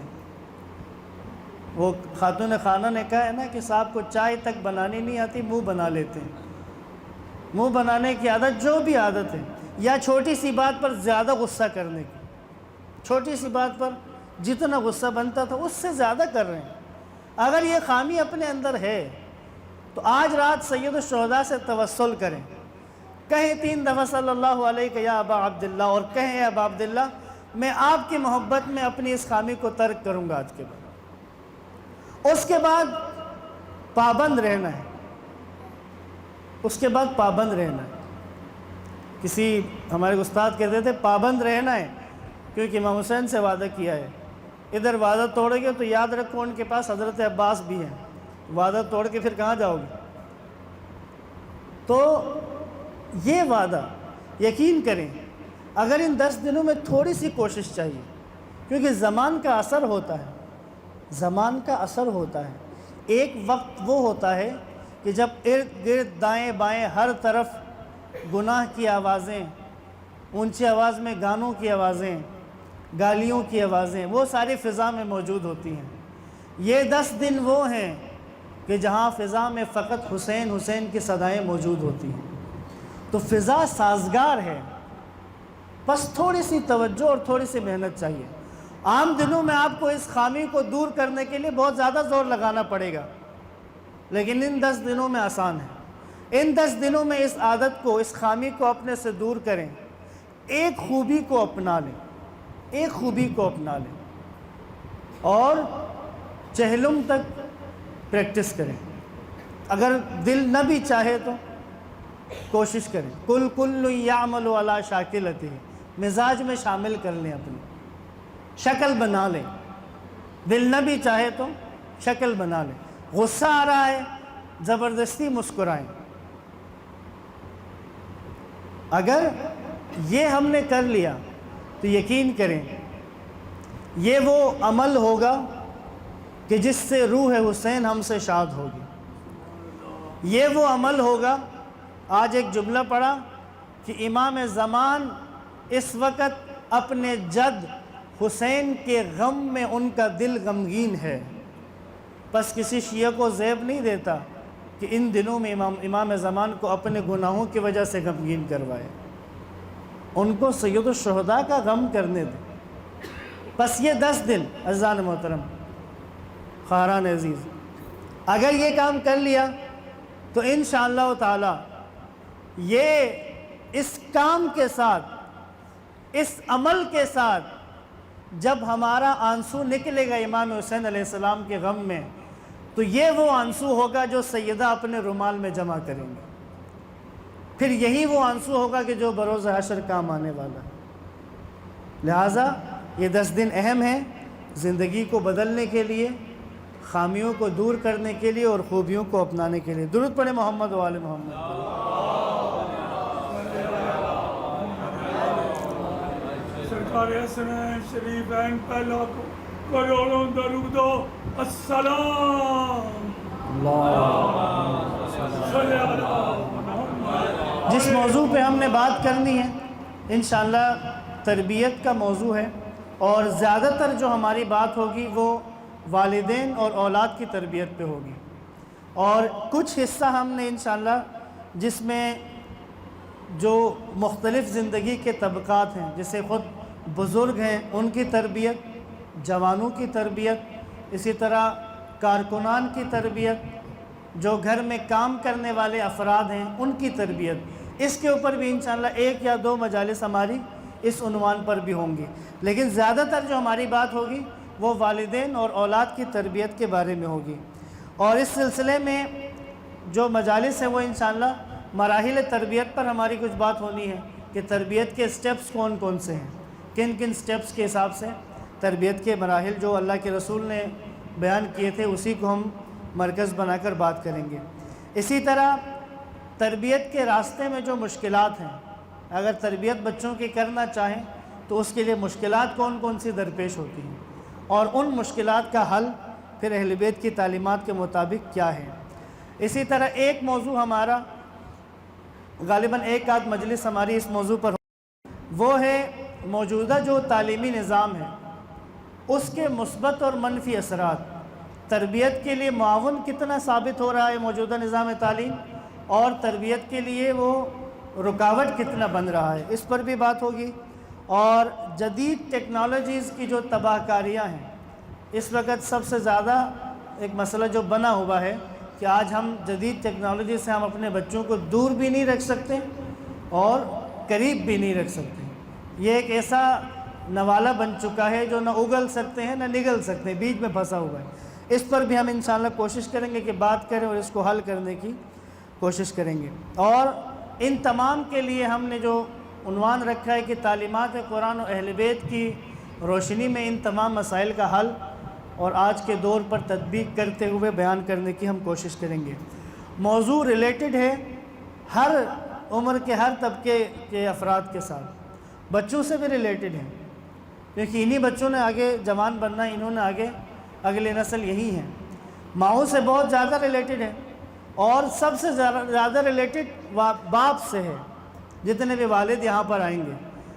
وہ خاتون خانہ نے کہا ہے نا کہ صاحب کو چائے تک بنانی نہیں آتی، منہ بنا لیتے ہیں۔ منہ بنانے کی عادت جو بھی عادت ہے، یا چھوٹی سی بات پر زیادہ غصہ کرنے کی، چھوٹی سی بات پر جتنا غصہ بنتا تھا اس سے زیادہ کر رہے ہیں۔ اگر یہ خامی اپنے اندر ہے تو آج رات سید الشہداء سے توسل کریں، کہیں 3 دفعہ صلی اللہ علیہ یا ابا عبداللہ، اور کہیں اے ابا عبداللہ میں آپ کی محبت میں اپنی اس خامی کو ترک کروں گا آج کے بعد۔ اس کے بعد پابند رہنا ہے، اس کے بعد پابند رہنا ہے۔ کسی ہمارے استاد کہتے تھے پابند رہنا ہے، کیونکہ امام حسین سے وعدہ کیا ہے، ادھر وعدہ توڑے گے تو یاد رکھو ان کے پاس حضرت عباس بھی ہیں، وعدہ توڑ کے پھر کہاں جاؤ گے؟ تو یہ وعدہ یقین کریں، اگر ان 10 دنوں میں تھوڑی سی کوشش چاہیے، کیونکہ زمان کا اثر ہوتا ہے، زمان کا اثر ہوتا ہے۔ ایک وقت وہ ہوتا ہے کہ جب ارد گرد دائیں بائیں ہر طرف گناہ کی آوازیں، اونچی آواز میں گانوں کی آوازیں، گالیوں کی آوازیں، وہ ساری فضا میں موجود ہوتی ہیں۔ یہ 10 دن وہ ہیں کہ جہاں فضا میں فقط حسین حسین کی صدائیں موجود ہوتی ہیں، تو فضا سازگار ہے، بس تھوڑی سی توجہ اور تھوڑی سی محنت چاہیے۔ عام دنوں میں آپ کو اس خامی کو دور کرنے کے لیے بہت زیادہ زور لگانا پڑے گا، لیکن ان 10 دنوں میں آسان ہے۔ ان 10 دنوں میں اس عادت کو، اس خامی کو اپنے سے دور کریں، ایک خوبی کو اپنا لیں، ایک خوبی کو اپنا لیں اور چہلم تک پریکٹس کریں۔ اگر دل نہ بھی چاہے تو کوشش کریں، کل یعمل علی شاکلتہ، مزاج میں شامل کر لیں، اپنی شکل بنا لیں۔ دل نہ بھی چاہے تو شکل بنا لیں۔ غصہ آ رہا ہے، زبردستی مسکرائیں۔ اگر یہ ہم نے کر لیا تو یقین کریں یہ وہ عمل ہوگا کہ جس سے روح حسین ہم سے شاد ہوگی۔ یہ وہ عمل ہوگا، آج ایک جملہ پڑھا کہ امام زمان اس وقت اپنے جد حسین کے غم میں ان کا دل غمگین ہے، بس کسی شیعہ کو زیب نہیں دیتا کہ ان دنوں میں امام زمان کو اپنے گناہوں کی وجہ سے غمگین کروائے، ان کو سید الشہداء کا غم کرنے دے۔ بس یہ 10 دن عزیزان محترم، خواہران عزیز، اگر یہ کام کر لیا تو انشاءاللہ تعالی یہ اس کام کے ساتھ، اس عمل کے ساتھ جب ہمارا آنسو نکلے گا امام حسین علیہ السلام کے غم میں، تو یہ وہ آنسو ہوگا جو سیدہ اپنے رومال میں جمع کریں گے، پھر یہی وہ آنسو ہوگا کہ جو بروز حشر کام آنے والا ہے۔ لہٰذا یہ 10 دن اہم ہیں زندگی کو بدلنے کے لیے، خامیوں کو دور کرنے کے لیے اور خوبیوں کو اپنانے کے لیے۔ درود پڑھیں محمد و آل محمد۔ سرکار حسنین شریفین پہ لاکھوں کروڑوں درود و السلام۔ صلی اللہ محمد۔ جس موضوع پہ ہم نے بات کرنی ہے انشاءاللہ تربیت کا موضوع ہے، اور زیادہ تر جو ہماری بات ہوگی وہ والدین اور اولاد کی تربیت پہ ہوگی، اور کچھ حصہ ہم نے انشاءاللہ جس میں جو مختلف زندگی کے طبقات ہیں، جیسے خود بزرگ ہیں ان کی تربیت، جوانوں کی تربیت، اسی طرح کارکنان کی تربیت، جو گھر میں کام کرنے والے افراد ہیں ان کی تربیت، اس کے اوپر بھی انشاءاللہ 1 یا 2 مجالس ہماری اس عنوان پر بھی ہوں گی، لیکن زیادہ تر جو ہماری بات ہوگی وہ والدین اور اولاد کی تربیت کے بارے میں ہوگی۔ اور اس سلسلے میں جو مجالس ہیں وہ انشاءاللہ مراحل تربیت پر ہماری کچھ بات ہونی ہے کہ تربیت کے سٹیپس کون کون سے ہیں، کن کن سٹیپس کے حساب سے تربیت کے مراحل جو اللہ کے رسول نے بیان کیے تھے اسی کو ہم مرکز بنا کر بات کریں گے۔ اسی طرح تربیت کے راستے میں جو مشکلات ہیں، اگر تربیت بچوں کی کرنا چاہیں تو اس کے لیے مشکلات کون کون سی درپیش ہوتی ہیں، اور ان مشکلات کا حل پھر اہل بیت کی تعلیمات کے مطابق کیا ہے۔ اسی طرح ایک موضوع ہمارا غالباً 1 آدھ مجلس ہماری اس موضوع پر وہ ہے موجودہ جو تعلیمی نظام ہے اس کے مثبت اور منفی اثرات، تربیت کے لیے معاون کتنا ثابت ہو رہا ہے موجودہ نظام تعلیم، اور تربیت کے لیے وہ رکاوٹ کتنا بن رہا ہے، اس پر بھی بات ہوگی۔ اور جدید ٹیکنالوجیز کی جو تباہ کاریاں ہیں، اس وقت سب سے زیادہ ایک مسئلہ جو بنا ہوا ہے کہ آج ہم جدید ٹیکنالوجی سے ہم اپنے بچوں کو دور بھی نہیں رکھ سکتے اور قریب بھی نہیں رکھ سکتے۔ یہ ایک ایسا نوالا بن چکا ہے جو نہ اگل سکتے ہیں نہ نگل سکتے ہیں، بیچ میں پھنسا ہوا ہے۔ اس پر بھی ہم انشاءاللہ کوشش کریں گے کہ بات کریں اور اس کو حل کرنے کی کوشش کریں گے۔ اور ان تمام کے لیے ہم نے جو عنوان رکھا ہے کہ تعلیمات قرآن و اہل بیت کی روشنی میں ان تمام مسائل کا حل اور آج کے دور پر تطبیق کرتے ہوئے بیان کرنے کی ہم کوشش کریں گے۔ موضوع ریلیٹڈ ہے ہر عمر کے ہر طبقے کے افراد کے ساتھ، بچوں سے بھی ریلیٹڈ ہے، کیونکہ انہی بچوں نے آگے جوان بننا، انہوں نے آگے اگلی نسل یہی ہے۔ ماؤں سے بہت زیادہ ریلیٹڈ ہے، اور سب سے زیادہ ریلیٹڈ باپ سے ہے، جتنے بھی والد یہاں پر آئیں گے۔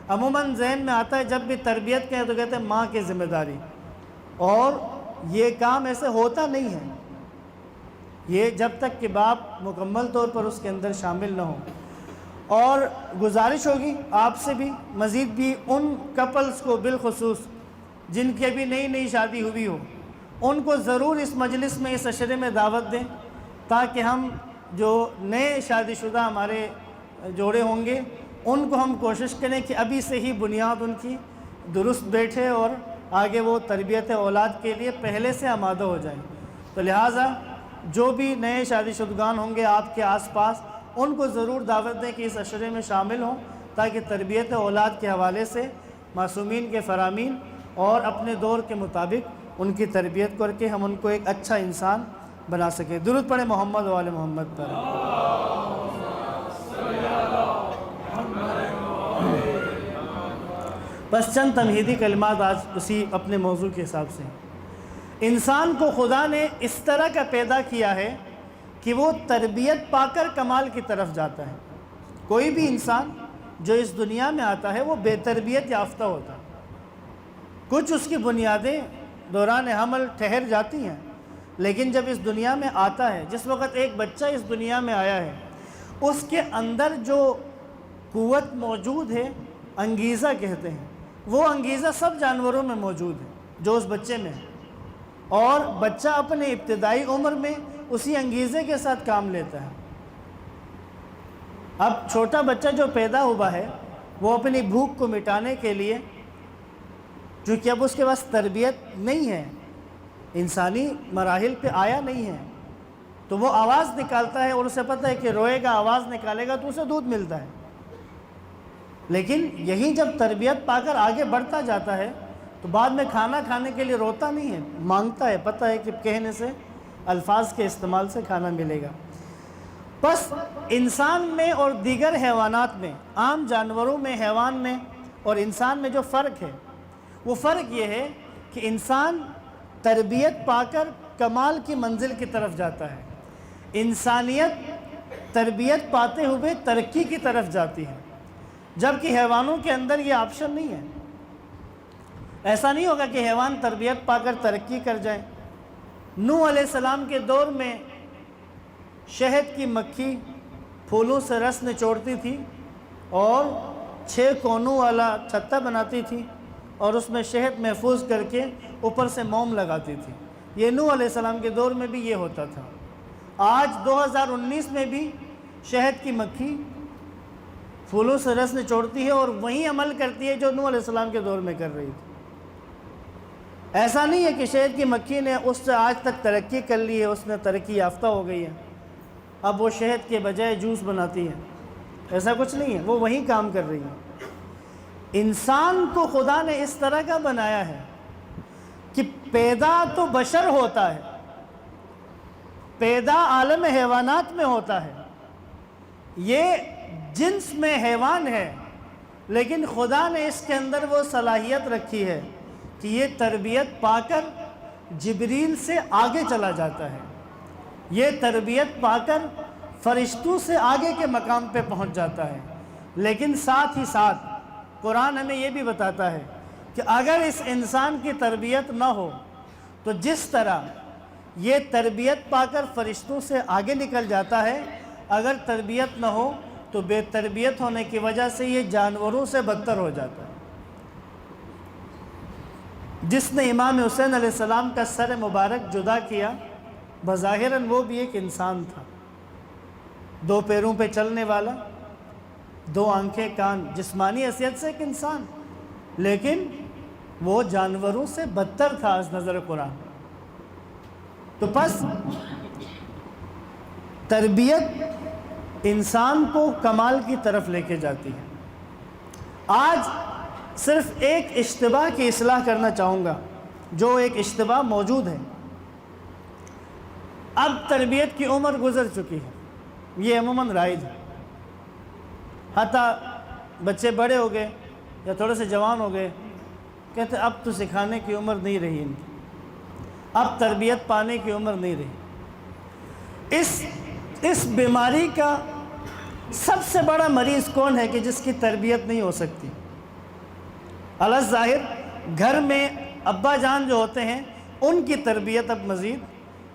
عموماً ذہن میں آتا ہے جب بھی تربیت کہیں تو کہتے ہیں ماں کی ذمہ داری، اور یہ کام ایسے ہوتا نہیں ہے، یہ جب تک کہ باپ مکمل طور پر اس کے اندر شامل نہ ہو۔ اور گزارش ہوگی آپ سے بھی، مزید بھی ان کپلز کو بالخصوص جن کی ابھی نئی شادی ہوئی ہو، ان کو ضرور اس مجلس میں، اس عشرے میں دعوت دیں، تاکہ ہم جو نئے شادی شدہ ہمارے جوڑے ہوں گے ان کو ہم کوشش کریں کہ ابھی سے ہی بنیاد ان کی درست بیٹھے اور آگے وہ تربیت اولاد کے لیے پہلے سے آمادہ ہو جائیں۔ تو لہٰذا جو بھی نئے شادی شدگان ہوں گے آپ کے آس پاس، ان کو ضرور دعوت دیں کہ اس عشرے میں شامل ہوں، تاکہ تربیت اولاد کے حوالے سے معصومین کے فرامین اور اپنے دور کے مطابق ان کی تربیت کر کے ہم ان کو ایک اچھا انسان بنا سکیں۔ درود پڑھیں محمد و آل محمد پر۔ بس چند تمہیدی کلمات آج اسی اپنے موضوع کے حساب سے۔ انسان کو خدا نے اس طرح کا پیدا کیا ہے کہ وہ تربیت پا کر کمال کی طرف جاتا ہے۔ کوئی بھی انسان جو اس دنیا میں آتا ہے وہ بے تربیت یافتہ ہوتا ہے۔ کچھ اس کی بنیادیں دوران حمل ٹھہر جاتی ہیں، لیکن جب اس دنیا میں آتا ہے، جس وقت ایک بچہ اس دنیا میں آیا ہے، اس کے اندر جو قوت موجود ہے، انگیزہ کہتے ہیں، وہ انگیزہ سب جانوروں میں موجود ہے جو اس بچے میں ہے، اور بچہ اپنے ابتدائی عمر میں اسی انگیزے کے ساتھ کام لیتا ہے۔ اب چھوٹا بچہ جو پیدا ہوا ہے وہ اپنی بھوک کو مٹانے کے لیے، چونکہ اب اس کے پاس تربیت نہیں ہے، انسانی مراحل پہ آیا نہیں ہے، تو وہ آواز نکالتا ہے اور اسے پتہ ہے کہ روئے گا، آواز نکالے گا تو اسے دودھ ملتا ہے۔ لیکن یہی جب تربیت پا کر آگے بڑھتا جاتا ہے تو بعد میں کھانا کھانے کے لیے روتا نہیں ہے، مانگتا ہے، پتہ ہے کہ کہنے سے، الفاظ کے استعمال سے کھانا ملے گا۔ بس انسان میں اور دیگر حیوانات میں، عام جانوروں میں، حیوان میں اور انسان میں جو فرق ہے، وہ فرق یہ ہے کہ انسان تربیت پا کر کمال کی منزل کی طرف جاتا ہے، انسانیت تربیت پاتے ہوئے ترقی کی طرف جاتی ہے، جبکہ حیوانوں کے اندر یہ آپشن نہیں ہے۔ ایسا نہیں ہوگا کہ حیوان تربیت پا کر ترقی کر جائیں۔ نوح علیہ السلام کے دور میں شہد کی مکھی پھولوں سے رس نچوڑتی تھی اور 6 کونوں والا چھتا بناتی تھی اور اس میں شہد محفوظ کر کے اوپر سے موم لگاتی تھی۔ یہ نوح علیہ السلام کے دور میں بھی یہ ہوتا تھا۔ آج 2019 میں بھی شہد کی مکھی پھولوں سے رس نچوڑتی ہے اور وہی عمل کرتی ہے جو نوح علیہ السلام کے دور میں کر رہی تھی۔ ایسا نہیں ہے کہ شہد کی مکھی نے اس سے آج تک ترقی کر لی ہے، اس نے ترقی یافتہ ہو گئی ہے، اب وہ شہد کے بجائے جوس بناتی ہے، ایسا کچھ نہیں ہے، وہ وہی کام کر رہی ہے۔ انسان کو خدا نے اس طرح کا بنایا ہے کہ پیدا تو بشر ہوتا ہے، پیدا عالم حیوانات میں ہوتا ہے، یہ جنس میں حیوان ہے، لیکن خدا نے اس کے اندر وہ صلاحیت رکھی ہے کہ یہ تربیت پا کر جبریل سے آگے چلا جاتا ہے، یہ تربیت پا کر فرشتوں سے آگے کے مقام پہ پہنچ جاتا ہے۔ لیکن ساتھ ہی ساتھ قرآن ہمیں یہ بھی بتاتا ہے کہ اگر اس انسان کی تربیت نہ ہو تو جس طرح یہ تربیت پا کر فرشتوں سے آگے نکل جاتا ہے، اگر تربیت نہ ہو تو بے تربیت ہونے کی وجہ سے یہ جانوروں سے بدتر ہو جاتا ہے۔ جس نے امام حسین علیہ السلام کا سر مبارک جدا کیا، بظاہراً وہ بھی ایک انسان تھا، 2 پیروں پہ چلنے والا، 2 آنکھیں، کان، جسمانی حیثیت سے ایک انسان، لیکن وہ جانوروں سے بدتر تھا از نظر قرآن. تو پس تربیت انسان کو کمال کی طرف لے کے جاتی ہے. آج صرف ایک اشتباہ کی اصلاح کرنا چاہوں گا، جو ایک اشتباہ موجود ہے. اب تربیت کی عمر گزر چکی ہے، یہ عموماً رائج ہے. حتیٰ بچے بڑے ہو گئے یا تھوڑے سے جوان ہو گئے، کہتے اب تو سکھانے کی عمر نہیں رہی ان کی، اب تربیت پانے کی عمر نہیں رہی. اس بیماری کا سب سے بڑا مریض کون ہے کہ جس کی تربیت نہیں ہو سکتی؟ الظاہر گھر میں ابا جان جو ہوتے ہیں ان کی تربیت اب مزید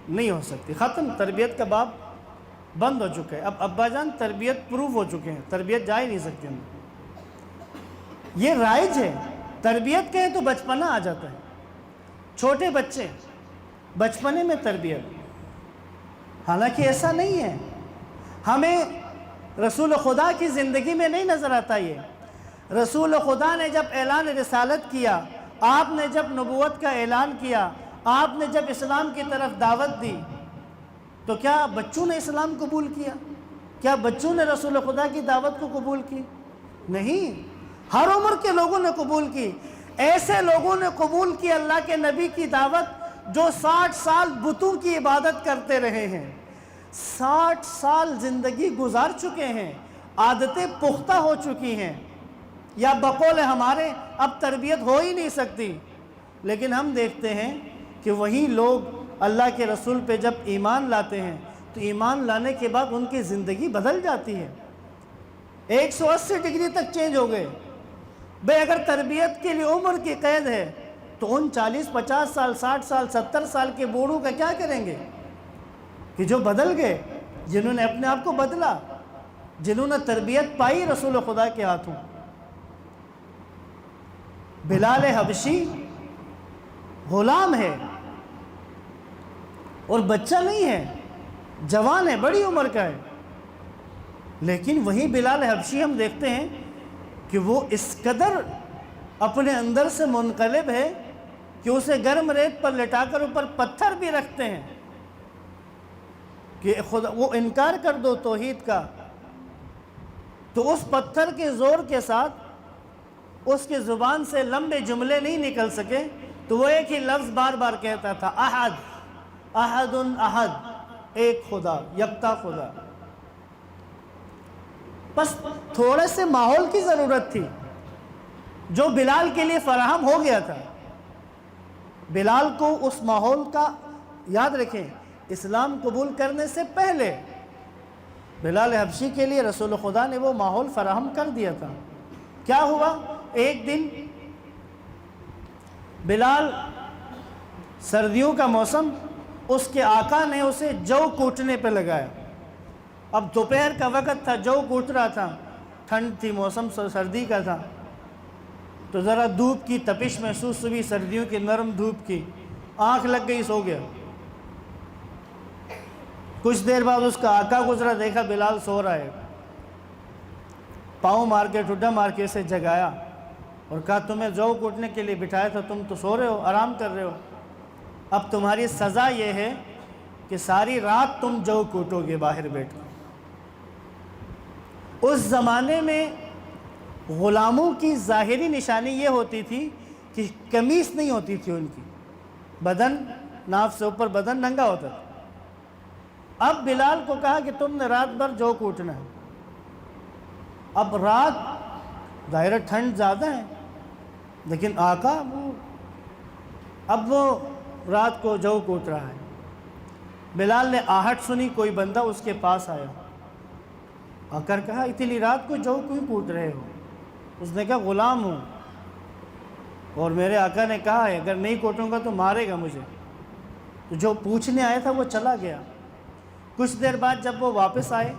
نہیں ہو سکتی. ختم، تربیت کا باب بند ہو چکا ہے. اب ابا جان تربیت پروف ہو چکے ہیں، تربیت جا ہی نہیں سکتی ان. یہ رائج ہے. تربیت کہیں تو بچپنا آ جاتا ہے. چھوٹے بچے بچپنے میں تربیت، حالانکہ ایسا نہیں ہے. ہمیں رسول خدا کی زندگی میں نہیں نظر آتا. یہ رسول خدا نے جب اعلان رسالت کیا، آپ نے جب نبوت کا اعلان کیا، آپ نے جب اسلام کی طرف دعوت دی، تو کیا بچوں نے اسلام قبول کیا؟ کیا بچوں نے رسول خدا کی دعوت کو قبول کی؟ نہیں، ہر عمر کے لوگوں نے قبول کی. ایسے لوگوں نے قبول کی اللہ کے نبی کی دعوت جو 60 سال بتوں کی عبادت کرتے رہے ہیں، 60 سال زندگی گزار چکے ہیں، عادتیں پختہ ہو چکی ہیں. یا بقول ہمارے اب تربیت ہو ہی نہیں سکتی. لیکن ہم دیکھتے ہیں کہ وہی لوگ اللہ کے رسول پہ جب ایمان لاتے ہیں تو ایمان لانے کے بعد ان کی زندگی بدل جاتی ہے، 180 ڈگری تک چینج ہو گئے. بھئی اگر تربیت کے لیے عمر کی قید ہے تو ان 40 50 سال 60 سال 70 سال کے بوڑھوں کا کیا کریں گے کہ جو بدل گئے، جنہوں نے اپنے آپ کو بدلا، جنہوں نے تربیت پائی رسول خدا کے ہاتھوں. بلال حبشی غلام ہے اور بچہ نہیں ہے، جوان ہے، بڑی عمر کا ہے. لیکن وہی بلال حبشی ہم دیکھتے ہیں کہ وہ اس قدر اپنے اندر سے منقلب ہے کہ اسے گرم ریت پر لٹا کر اوپر پتھر بھی رکھتے ہیں کہ خدا وہ انکار کر دو توحید کا، تو اس پتھر کے زور کے ساتھ اس کی زبان سے لمبے جملے نہیں نکل سکے، تو وہ ایک ہی لفظ بار بار کہتا تھا، احد احد احد، ایک خدا، یکتا خدا. بس تھوڑے سے ماحول کی ضرورت تھی جو بلال کے لیے فراہم ہو گیا تھا. بلال کو اس ماحول کا، یاد رکھیں اسلام قبول کرنے سے پہلے بلال حبشی کے لیے رسول خدا نے وہ ماحول فراہم کر دیا تھا. کیا ہوا؟ ایک دن بلال، سردیوں کا موسم، اس کے آقا نے اسے جو کوٹنے پہ لگایا. اب دوپہر کا وقت تھا، جو کوٹ رہا تھا، ٹھنڈ تھی، موسم سردی کا تھا، تو ذرا دھوپ کی تپش محسوس ہوئی، سردیوں کی نرم دھوپ کی، آنکھ لگ گئی، سو گیا. کچھ دیر بعد اس کا آقا گزرا، دیکھا بلال سو رہا ہے، پاؤں مار کے ٹھڈا مار کے اسے جگایا اور کہا تمہیں جو کوٹنے کے لیے بٹھایا تھا، تم تو سو رہے ہو، آرام کر رہے ہو، اب تمہاری سزا یہ ہے کہ ساری رات تم جو کوٹو گے باہر بیٹھ کر. اس زمانے میں غلاموں کی ظاہری نشانی یہ ہوتی تھی کہ قمیص نہیں ہوتی تھی ان کی، بدن ناف سے اوپر بدن ننگا ہوتا تھا. اب بلال کو کہا کہ تم نے رات بھر جو کوٹنا ہے. اب رات ظاہر ٹھنڈ زیادہ ہے، لیکن آقا اب وہ رات کو جو کوٹ رہا ہے. بلال نے آہٹ سنی، کوئی بندہ اس کے پاس آیا، آ کر کہا اتنی رات کو جو کیوں کوٹ رہے ہو؟ اس نے کہا غلام ہوں اور میرے آقا نے کہا ہے اگر نہیں کوٹوں گا تو مارے گا مجھے. تو جو پوچھنے آیا تھا وہ چلا گیا. کچھ دیر بعد جب وہ واپس آئے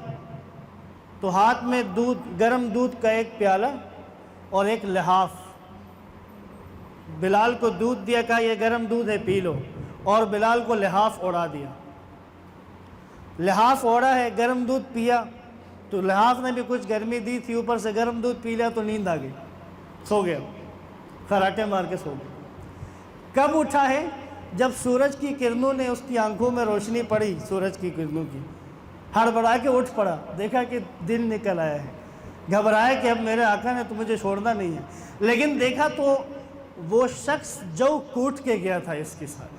تو ہاتھ میں دودھ، گرم دودھ کا ایک پیالہ اور ایک لحاف. بلال کو دودھ دیا، کہا یہ گرم دودھ ہے پی لو، اور بلال کو لحاف اوڑا دیا. لحاف اوڑا ہے، گرم دودھ پیا تو لحاف نے بھی کچھ گرمی دی تھی، اوپر سے گرم دودھ پی لیا تو نیند آ گئی، سو گیا، خراٹے مار کے سو گیا. کب اٹھا ہے؟ جب سورج کی کرنوں نے اس کی آنکھوں میں روشنی پڑی، سورج کی کرنوں کی، ہڑبڑا کے اٹھ پڑا، دیکھا کہ دن نکل آیا ہے، گھبرایا کہ اب میرے آقا نے تو مجھے چھوڑنا نہیں ہے، لیکن دیکھا تو وہ شخص جو کوٹ کے گیا تھا اس کے ساتھ،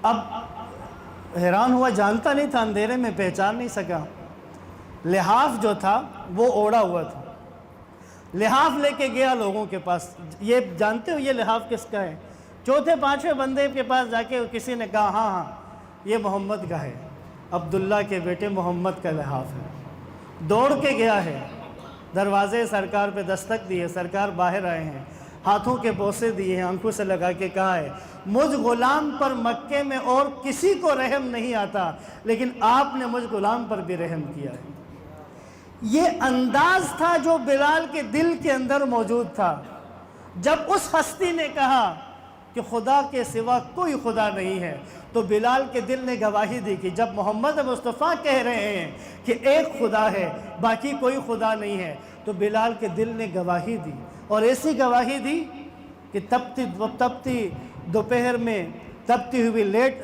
اب حیران ہوا، جانتا نہیں تھا، اندھیرے میں پہچان نہیں سکا، لحاف جو تھا وہ اوڑا ہوا تھا، لحاف لے کے گیا لوگوں کے پاس، یہ جانتے ہو یہ لحاف کس کا ہے؟ چوتھے پانچویں بندے کے پاس جا کے کسی نے کہا ہاں ہاں یہ محمد کا ہے، عبداللہ کے بیٹے محمد کا لحاف ہے، دوڑ کے گیا ہے، دروازے سرکار پہ دستک دی ہے، سرکار باہر آئے ہیں، ہاتھوں کے بوسے دیے ہیں، آنکھوں سے لگا کے کہا ہے مجھ غلام پر مکے میں اور کسی کو رحم نہیں آتا، لیکن آپ نے مجھ غلام پر بھی رحم کیا ہے۔ یہ انداز تھا جو بلال کے دل کے اندر موجود تھا۔ جب اس ہستی نے کہا کہ خدا کے سوا کوئی خدا نہیں ہے، تو بلال کے دل نے گواہی دی کہ جب محمد مصطفیٰ کہہ رہے ہیں کہ ایک خدا ہے باقی کوئی خدا نہیں ہے، تو بلال کے دل نے گواہی دی، اور ایسی گواہی دی کہ تپتی دوپہر میں تپتی ہوئی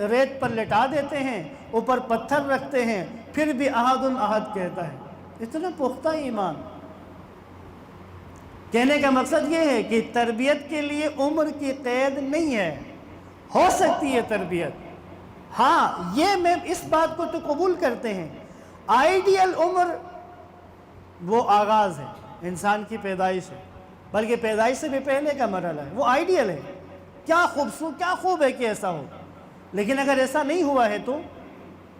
ریت پر لٹا دیتے ہیں، اوپر پتھر رکھتے ہیں، پھر بھی احد احد کہتا ہے۔ اتنا پختہ ایمان۔ کہنے کا مقصد یہ ہے کہ تربیت کے لیے عمر کی قید نہیں ہے، ہو سکتی ہے تربیت، ہاں یہ میں اس بات کو تو قبول کرتے ہیں، آئیڈیل عمر وہ آغاز ہے، انسان کی پیدائش ہے، بلکہ پیدائش سے بھی پہلے کا مرحلہ ہے، وہ آئیڈیل ہے، کیا خوب ہے کہ ایسا ہو، لیکن اگر ایسا نہیں ہوا ہے تو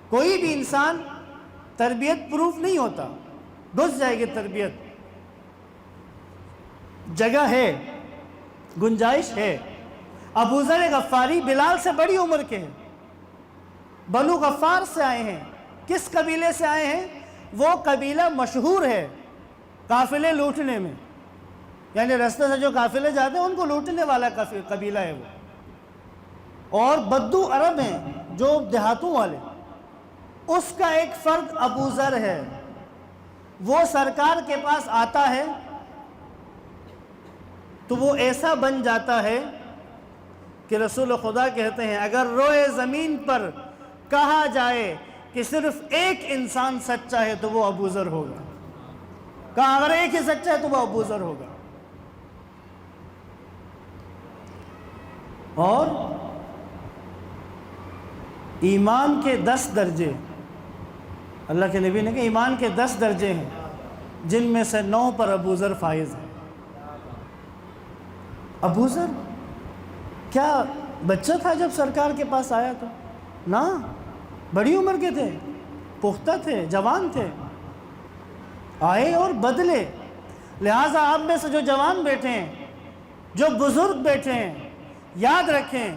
کوئی بھی انسان تربیت پروف نہیں ہوتا، گھس جائے گی تربیت، جگہ ہے، گنجائش ہے۔ ابو ذر غفاری بلال سے بڑی عمر کے ہیں، بنو غفار سے آئے ہیں، کس قبیلے سے آئے ہیں؟ وہ قبیلہ مشہور ہے قافلے لوٹنے میں، یعنی رستے سے جو قافلے جاتے ہیں ان کو لوٹنے والا قبیلہ ہے وہ، اور بدو عرب ہیں جو دیہاتوں والے، اس کا ایک فرد ابو ذر ہے، وہ سرکار کے پاس آتا ہے تو وہ ایسا بن جاتا ہے کہ رسول خدا کہتے ہیں اگر روئے زمین پر کہا جائے کہ صرف ایک انسان سچا ہے تو وہ ابو ذر ہوگا، کہا اگر ایک ہی سچا ہے تو وہ ابو ذر ہوگا۔ اور ایمان کے 10 درجے، اللہ کے نبی نے کہا ایمان کے 10 درجے ہیں جن میں سے 9 پر ابو ذر فائز ہے۔ ابو ذر کیا بچہ تھا جب سرکار کے پاس آیا تو؟ نا، بڑی عمر کے تھے، پختہ تھے، جوان تھے، آئے اور بدلے۔ لہٰذا آپ میں سے جو جوان بیٹھے ہیں، جو بزرگ بیٹھے ہیں، یاد رکھیں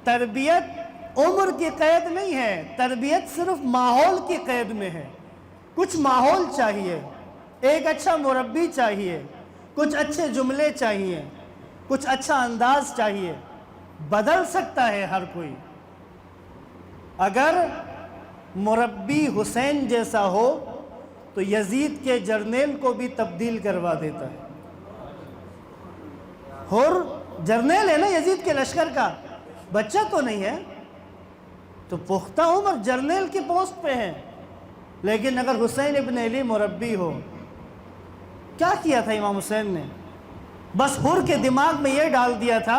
تربیت عمر کی قید نہیں ہے، تربیت صرف ماحول کی قید میں ہے۔ کچھ ماحول چاہیے، ایک اچھا مربی چاہیے، کچھ اچھے جملے چاہیے، کچھ اچھا انداز چاہیے، بدل سکتا ہے ہر کوئی۔ اگر مربی حسین جیسا ہو تو یزید کے جرنیل کو بھی تبدیل کروا دیتا ہے۔ حر جرنیل ہے نا یزید کے لشکر کا، بچہ تو نہیں ہے، تو پختہ عمر جرنیل کی پوسٹ پہ ہے، لیکن اگر حسین ابن علی مربی ہو، کیا کیا تھا امام حسین نے؟ بس حر کے دماغ میں یہ ڈال دیا تھا،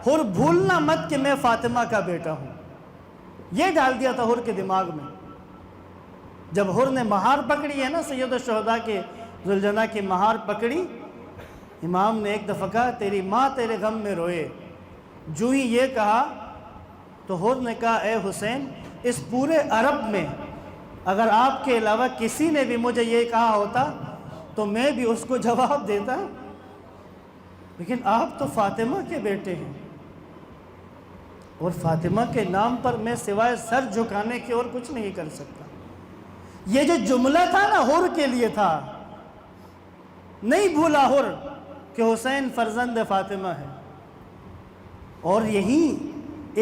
حر بھولنا مت کہ میں فاطمہ کا بیٹا ہوں، یہ ڈال دیا تھا حر کے دماغ میں۔ جب حر نے مہار پکڑی ہے نا، سید الشہداء کے ذوالجناح کی مہار پکڑی، امام نے ایک دفعہ کہا تیری ماں تیرے غم میں روئے، جو ہی یہ کہا تو حر نے کہا اے حسین، اس پورے عرب میں اگر آپ کے علاوہ کسی نے بھی مجھے یہ کہا ہوتا تو میں بھی اس کو جواب دیتا، لیکن آپ تو فاطمہ کے بیٹے ہیں، اور فاطمہ کے نام پر میں سوائے سر جھکانے کے اور کچھ نہیں کر سکتا۔ یہ جو جملہ تھا نا حر کے لیے تھا، نہیں بھولا حر کہ حسین فرزند فاطمہ ہے، اور یہی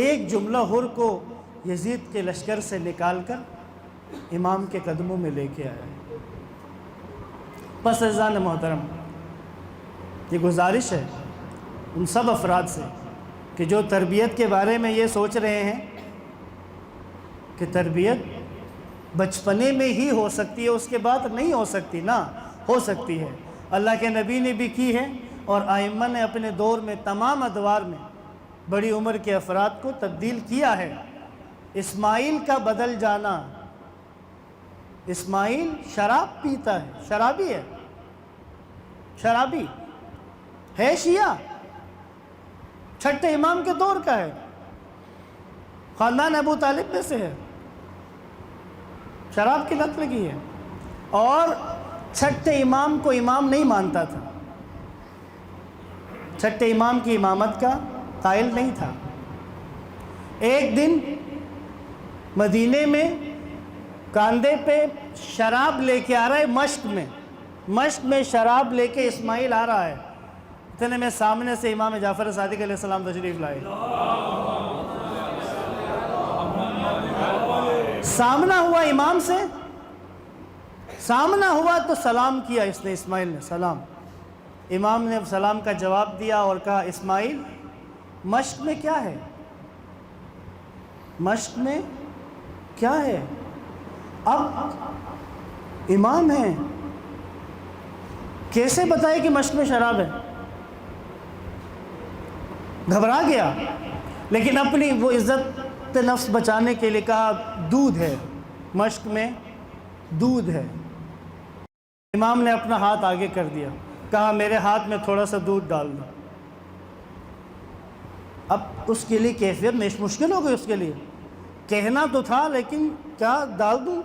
ایک جملہ حر کو یزید کے لشکر سے نکال کر امام کے قدموں میں لے کے آیا۔ پس عزیزان محترم، یہ گزارش ہے ان سب افراد سے کہ جو تربیت کے بارے میں یہ سوچ رہے ہیں کہ تربیت بچپنے میں ہی ہو سکتی ہے، اس کے بعد نہیں ہو سکتی، نہ ہو سکتی ہے۔ اللہ کے نبی نے بھی کی ہے اور ائمہ نے اپنے دور میں تمام ادوار میں بڑی عمر کے افراد کو تبدیل کیا ہے۔ اسماعیل کا بدل جانا، اسماعیل شراب پیتا ہے، شرابی ہے، شرابی ہے، شیعہ، چھٹے امام کے دور کا ہے، خاندان ابو طالب میں سے ہے، شراب کی لت لگی ہے، اور چھٹے امام کو امام نہیں مانتا تھا، چھٹے امام کی امامت کا قائل نہیں تھا۔ ایک دن مدینے میں کاندھے پہ شراب لے کے آ رہا ہے، مشق میں شراب لے کے اسماعیل آ رہا ہے، اتنے میں سامنے سے امام جعفر صادق علیہ السلام تشریف لائے، سامنا ہوا امام سے، سامنا ہوا تو سلام کیا اس نے، اسماعیل نے سلام، امام نے سلام کا جواب دیا اور کہا اسماعیل مشق میں کیا ہے، مشق میں کیا ہے، اب امام ہیں، کیسے بتائے کہ مشق میں شراب ہے؟ گھبرا گیا، لیکن اپنی وہ عزت نفس بچانے کے لیے کہا دودھ ہے، مشق میں دودھ ہے۔ امام نے اپنا ہاتھ آگے کر دیا، کہا میرے ہاتھ میں تھوڑا سا دودھ ڈال دو۔ اب اس کے لیے کیفیت مشکل ہو گئی، اس کے لیے کہنا تو تھا لیکن کیا ڈال دوں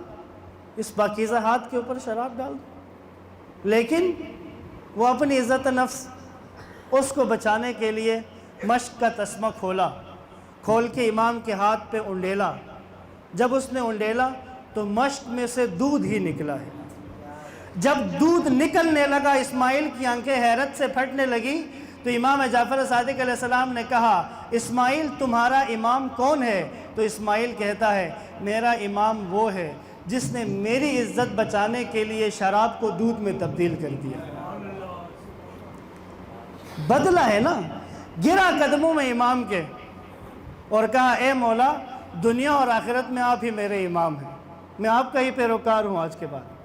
اس پاکیزہ ہاتھ کے اوپر شراب ڈال دوں، لیکن وہ اپنی عزت نفس اس کو بچانے کے لیے مشق کا تسمہ کھول کے امام کے ہاتھ پہ انڈیلا، جب اس نے انڈیلا تو مشق میں سے دودھ ہی نکلا ہے۔ جب دودھ نکلنے لگا اسماعیل کی آنکھیں حیرت سے پھٹنے لگی، تو امام جعفر صادق علیہ السلام نے کہا اسماعیل تمہارا امام کون ہے؟ تو اسماعیل کہتا ہے میرا امام وہ ہے جس نے میری عزت بچانے کے لیے شراب کو دودھ میں تبدیل کر دیا۔ بدلہ ہے نا، گرا قدموں میں امام کے اور کہا اے مولا دنیا اور آخرت میں آپ ہی میرے امام ہیں، میں آپ کا ہی پیروکار ہوں آج کے بعد۔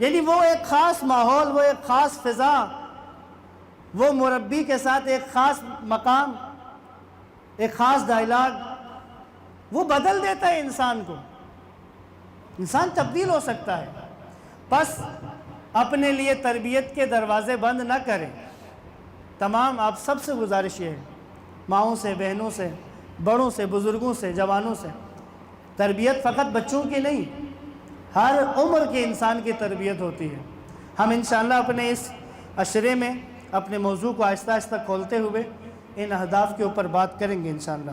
یعنی وہ ایک خاص ماحول، وہ ایک خاص فضا، وہ مربی کے ساتھ ایک خاص مقام، ایک خاص ڈائلاگ، وہ بدل دیتا ہے انسان کو، انسان تبدیل ہو سکتا ہے۔ بس اپنے لیے تربیت کے دروازے بند نہ کریں۔ تمام آپ سب سے گزارش یہ ہے، ماؤں سے، بہنوں سے، بڑوں سے، بزرگوں سے، جوانوں سے، تربیت فقط بچوں کی نہیں، ہر عمر کے انسان کی تربیت ہوتی ہے۔ ہم انشاءاللہ اپنے اس عشرے میں اپنے موضوع کو آہستہ آہستہ کھولتے ہوئے ان اہداف کے اوپر بات کریں گے انشاءاللہ۔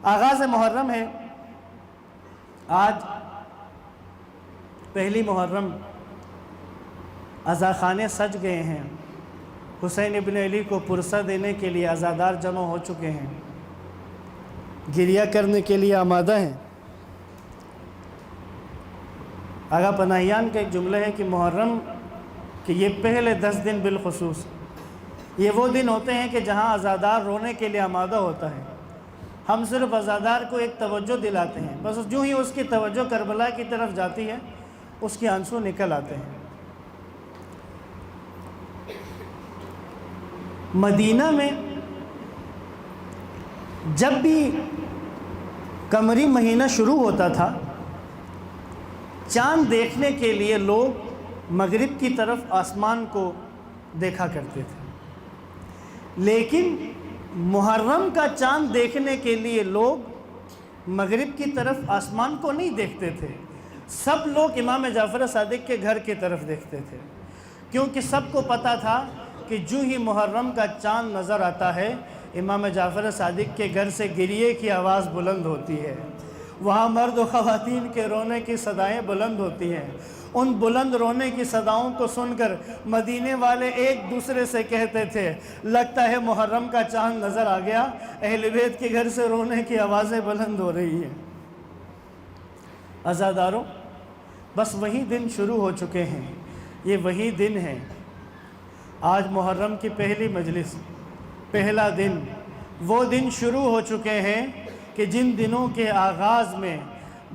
آغاز محرم ہے، آج پہلی محرم، عزاخانے سج گئے ہیں، حسین ابن علی کو پرسہ دینے کے لیے عزادار جمع ہو چکے ہیں، گریہ کرنے کے لیے آمادہ ہیں۔ آغا پناہیان کا ایک جملہ ہے کہ محرم کہ یہ پہلے 10 دن بالخصوص یہ وہ دن ہوتے ہیں کہ جہاں عزادار رونے کے لیے آمادہ ہوتا ہے۔ ہم صرف عزادار کو ایک توجہ دلاتے ہیں، بس جو ہی اس کی توجہ کربلا کی طرف جاتی ہے اس کے آنسو نکل آتے ہیں۔ مدینہ میں جب بھی قمری مہینہ شروع ہوتا تھا، چاند دیکھنے کے لیے لوگ مغرب کی طرف آسمان کو دیکھا کرتے تھے، لیکن محرم کا چاند دیکھنے کے لیے لوگ مغرب کی طرف آسمان کو نہیں دیکھتے تھے، سب لوگ امام جعفر صادق کے گھر کی طرف دیکھتے تھے، کیونکہ سب کو پتہ تھا کہ جو ہی محرم کا چاند نظر آتا ہے امام جعفر صادق کے گھر سے گریے کی آواز بلند ہوتی ہے، وہاں مرد و خواتین کے رونے کی صدائیں بلند ہوتی ہیں۔ ان بلند رونے کی صداؤں کو سن کر مدینے والے ایک دوسرے سے کہتے تھے لگتا ہے محرم کا چاند نظر آ گیا، اہل بیت کے گھر سے رونے کی آوازیں بلند ہو رہی ہیں۔ عزاداروں، بس وہی دن شروع ہو چکے ہیں، یہ وہی دن ہے۔ آج محرم کی پہلی مجلس، پہلا دن، وہ دن شروع ہو چکے ہیں کہ جن دنوں کے آغاز میں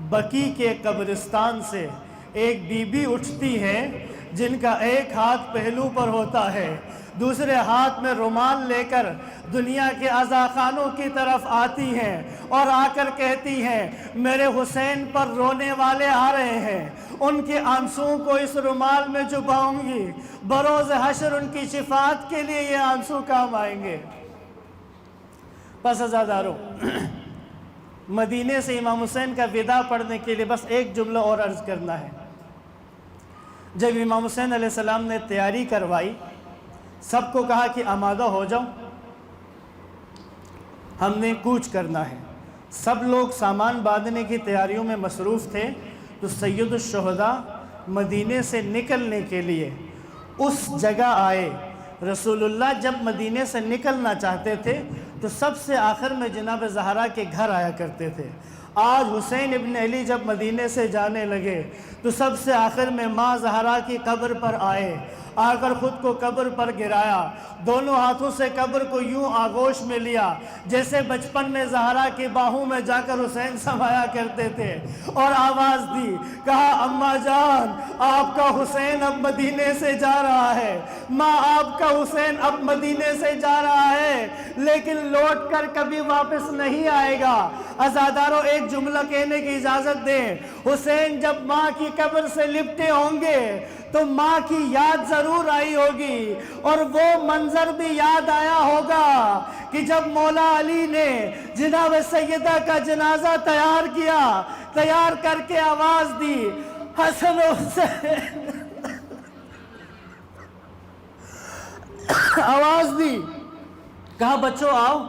بقی کے قبرستان سے ایک بی بی اٹھتی ہے جن کا ایک ہاتھ پہلو پر ہوتا ہے، دوسرے ہاتھ میں رومال لے کر دنیا کے عزاخانوں کی طرف آتی ہیں اور آ کر کہتی ہیں میرے حسین پر رونے والے آ رہے ہیں، ان کے آنسوؤں کو اس رومال میں چھپاؤں گی، بروز حشر ان کی شفاعت کے لیے یہ آنسو کام آئیں گے۔ پس عزادارو، مدینے سے امام حسین کا وداع پڑھنے کے لیے بس ایک جملہ اور عرض کرنا ہے۔ جب امام حسین علیہ السلام نے تیاری کروائی، سب کو کہا کہ آمادہ ہو جاؤ، ہم نے کوچ کرنا ہے، سب لوگ سامان باندھنے کی تیاریوں میں مصروف تھے، تو سید الشہداء مدینے سے نکلنے کے لیے اس جگہ آئے۔ رسول اللہ جب مدینے سے نکلنا چاہتے تھے تو سب سے آخر میں جناب زہرا کے گھر آیا کرتے تھے۔ آج حسین ابن علی جب مدینے سے جانے لگے تو سب سے آخر میں ماں زہرا کی قبر پر آئے، آ کر خود کو قبر پر گرایا، دونوں ہاتھوں سے قبر کو یوں آغوش میں لیا جیسے بچپن میں زہرا کی باہوں میں جا کر حسین سمایا کرتے تھے، اور آواز دی، کہا اماں جان آپ کا حسین اب مدینے سے جا رہا ہے، ماں آپ کا حسین اب مدینے سے جا رہا ہے لیکن لوٹ کر کبھی واپس نہیں آئے گا۔ عزاداروں، ایک جملہ کہنے کی اجازت دیں، حسین جب ماں کی قبر سے لپٹے ہوں گے تو ماں کی یاد ضرور آئی ہوگی، اور وہ منظر بھی یاد آیا ہوگا کہ جب مولا علی نے جناب سیدہ کا جنازہ تیار کیا، تیار کر کے آواز دی، حسن و حسین، آواز دی، کہا بچوں آؤ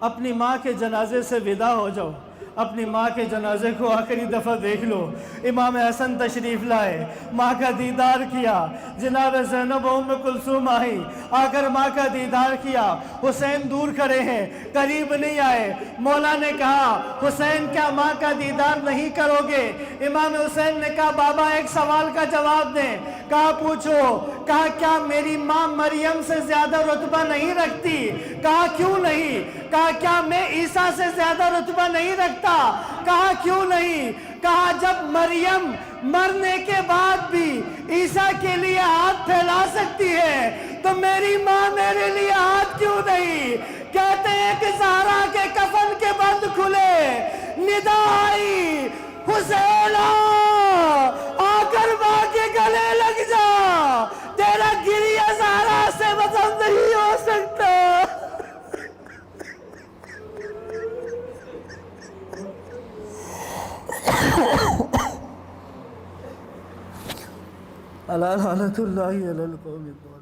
اپنی ماں کے جنازے سے ودا ہو جاؤ، اپنی ماں کے جنازے کو آخری دفعہ دیکھ لو۔ امام حسن تشریف لائے، ماں کا دیدار کیا، جناب زینب ام کلثوم آئی، آ کر ماں کا دیدار کیا، حسین دور کھڑے ہیں، قریب نہیں آئے۔ مولا نے کہا حسین کیا ماں کا دیدار نہیں کرو گے؟ امام حسین نے کہا بابا ایک سوال کا جواب دیں۔ کہا پوچھو۔ کہا کیا میری ماں مریم سے زیادہ رتبہ نہیں رکھتی؟ کہا کیوں نہیں؟ کہا کیا میں عیسیٰ سے زیادہ رتبہ نہیں رکھتا؟ کہا کیوں نہیں؟ کہا جب مریم مرنے کے بعد بھی عیسیٰ کے لیے ہاتھ پھیلا سکتی ہے تو میری ماں میرے لیے ہاتھ کیوں نہیں؟ کہتے ہیں کہ زہرا کے کفن کے بند کھلے، ندا آئی حسین آ کر ماں کے گلے لگ جا، تیرا گریہ زہرا سے وزن نہیں ہو سکتا۔ اللہ لعنت اللہ علی القوم الظالمین۔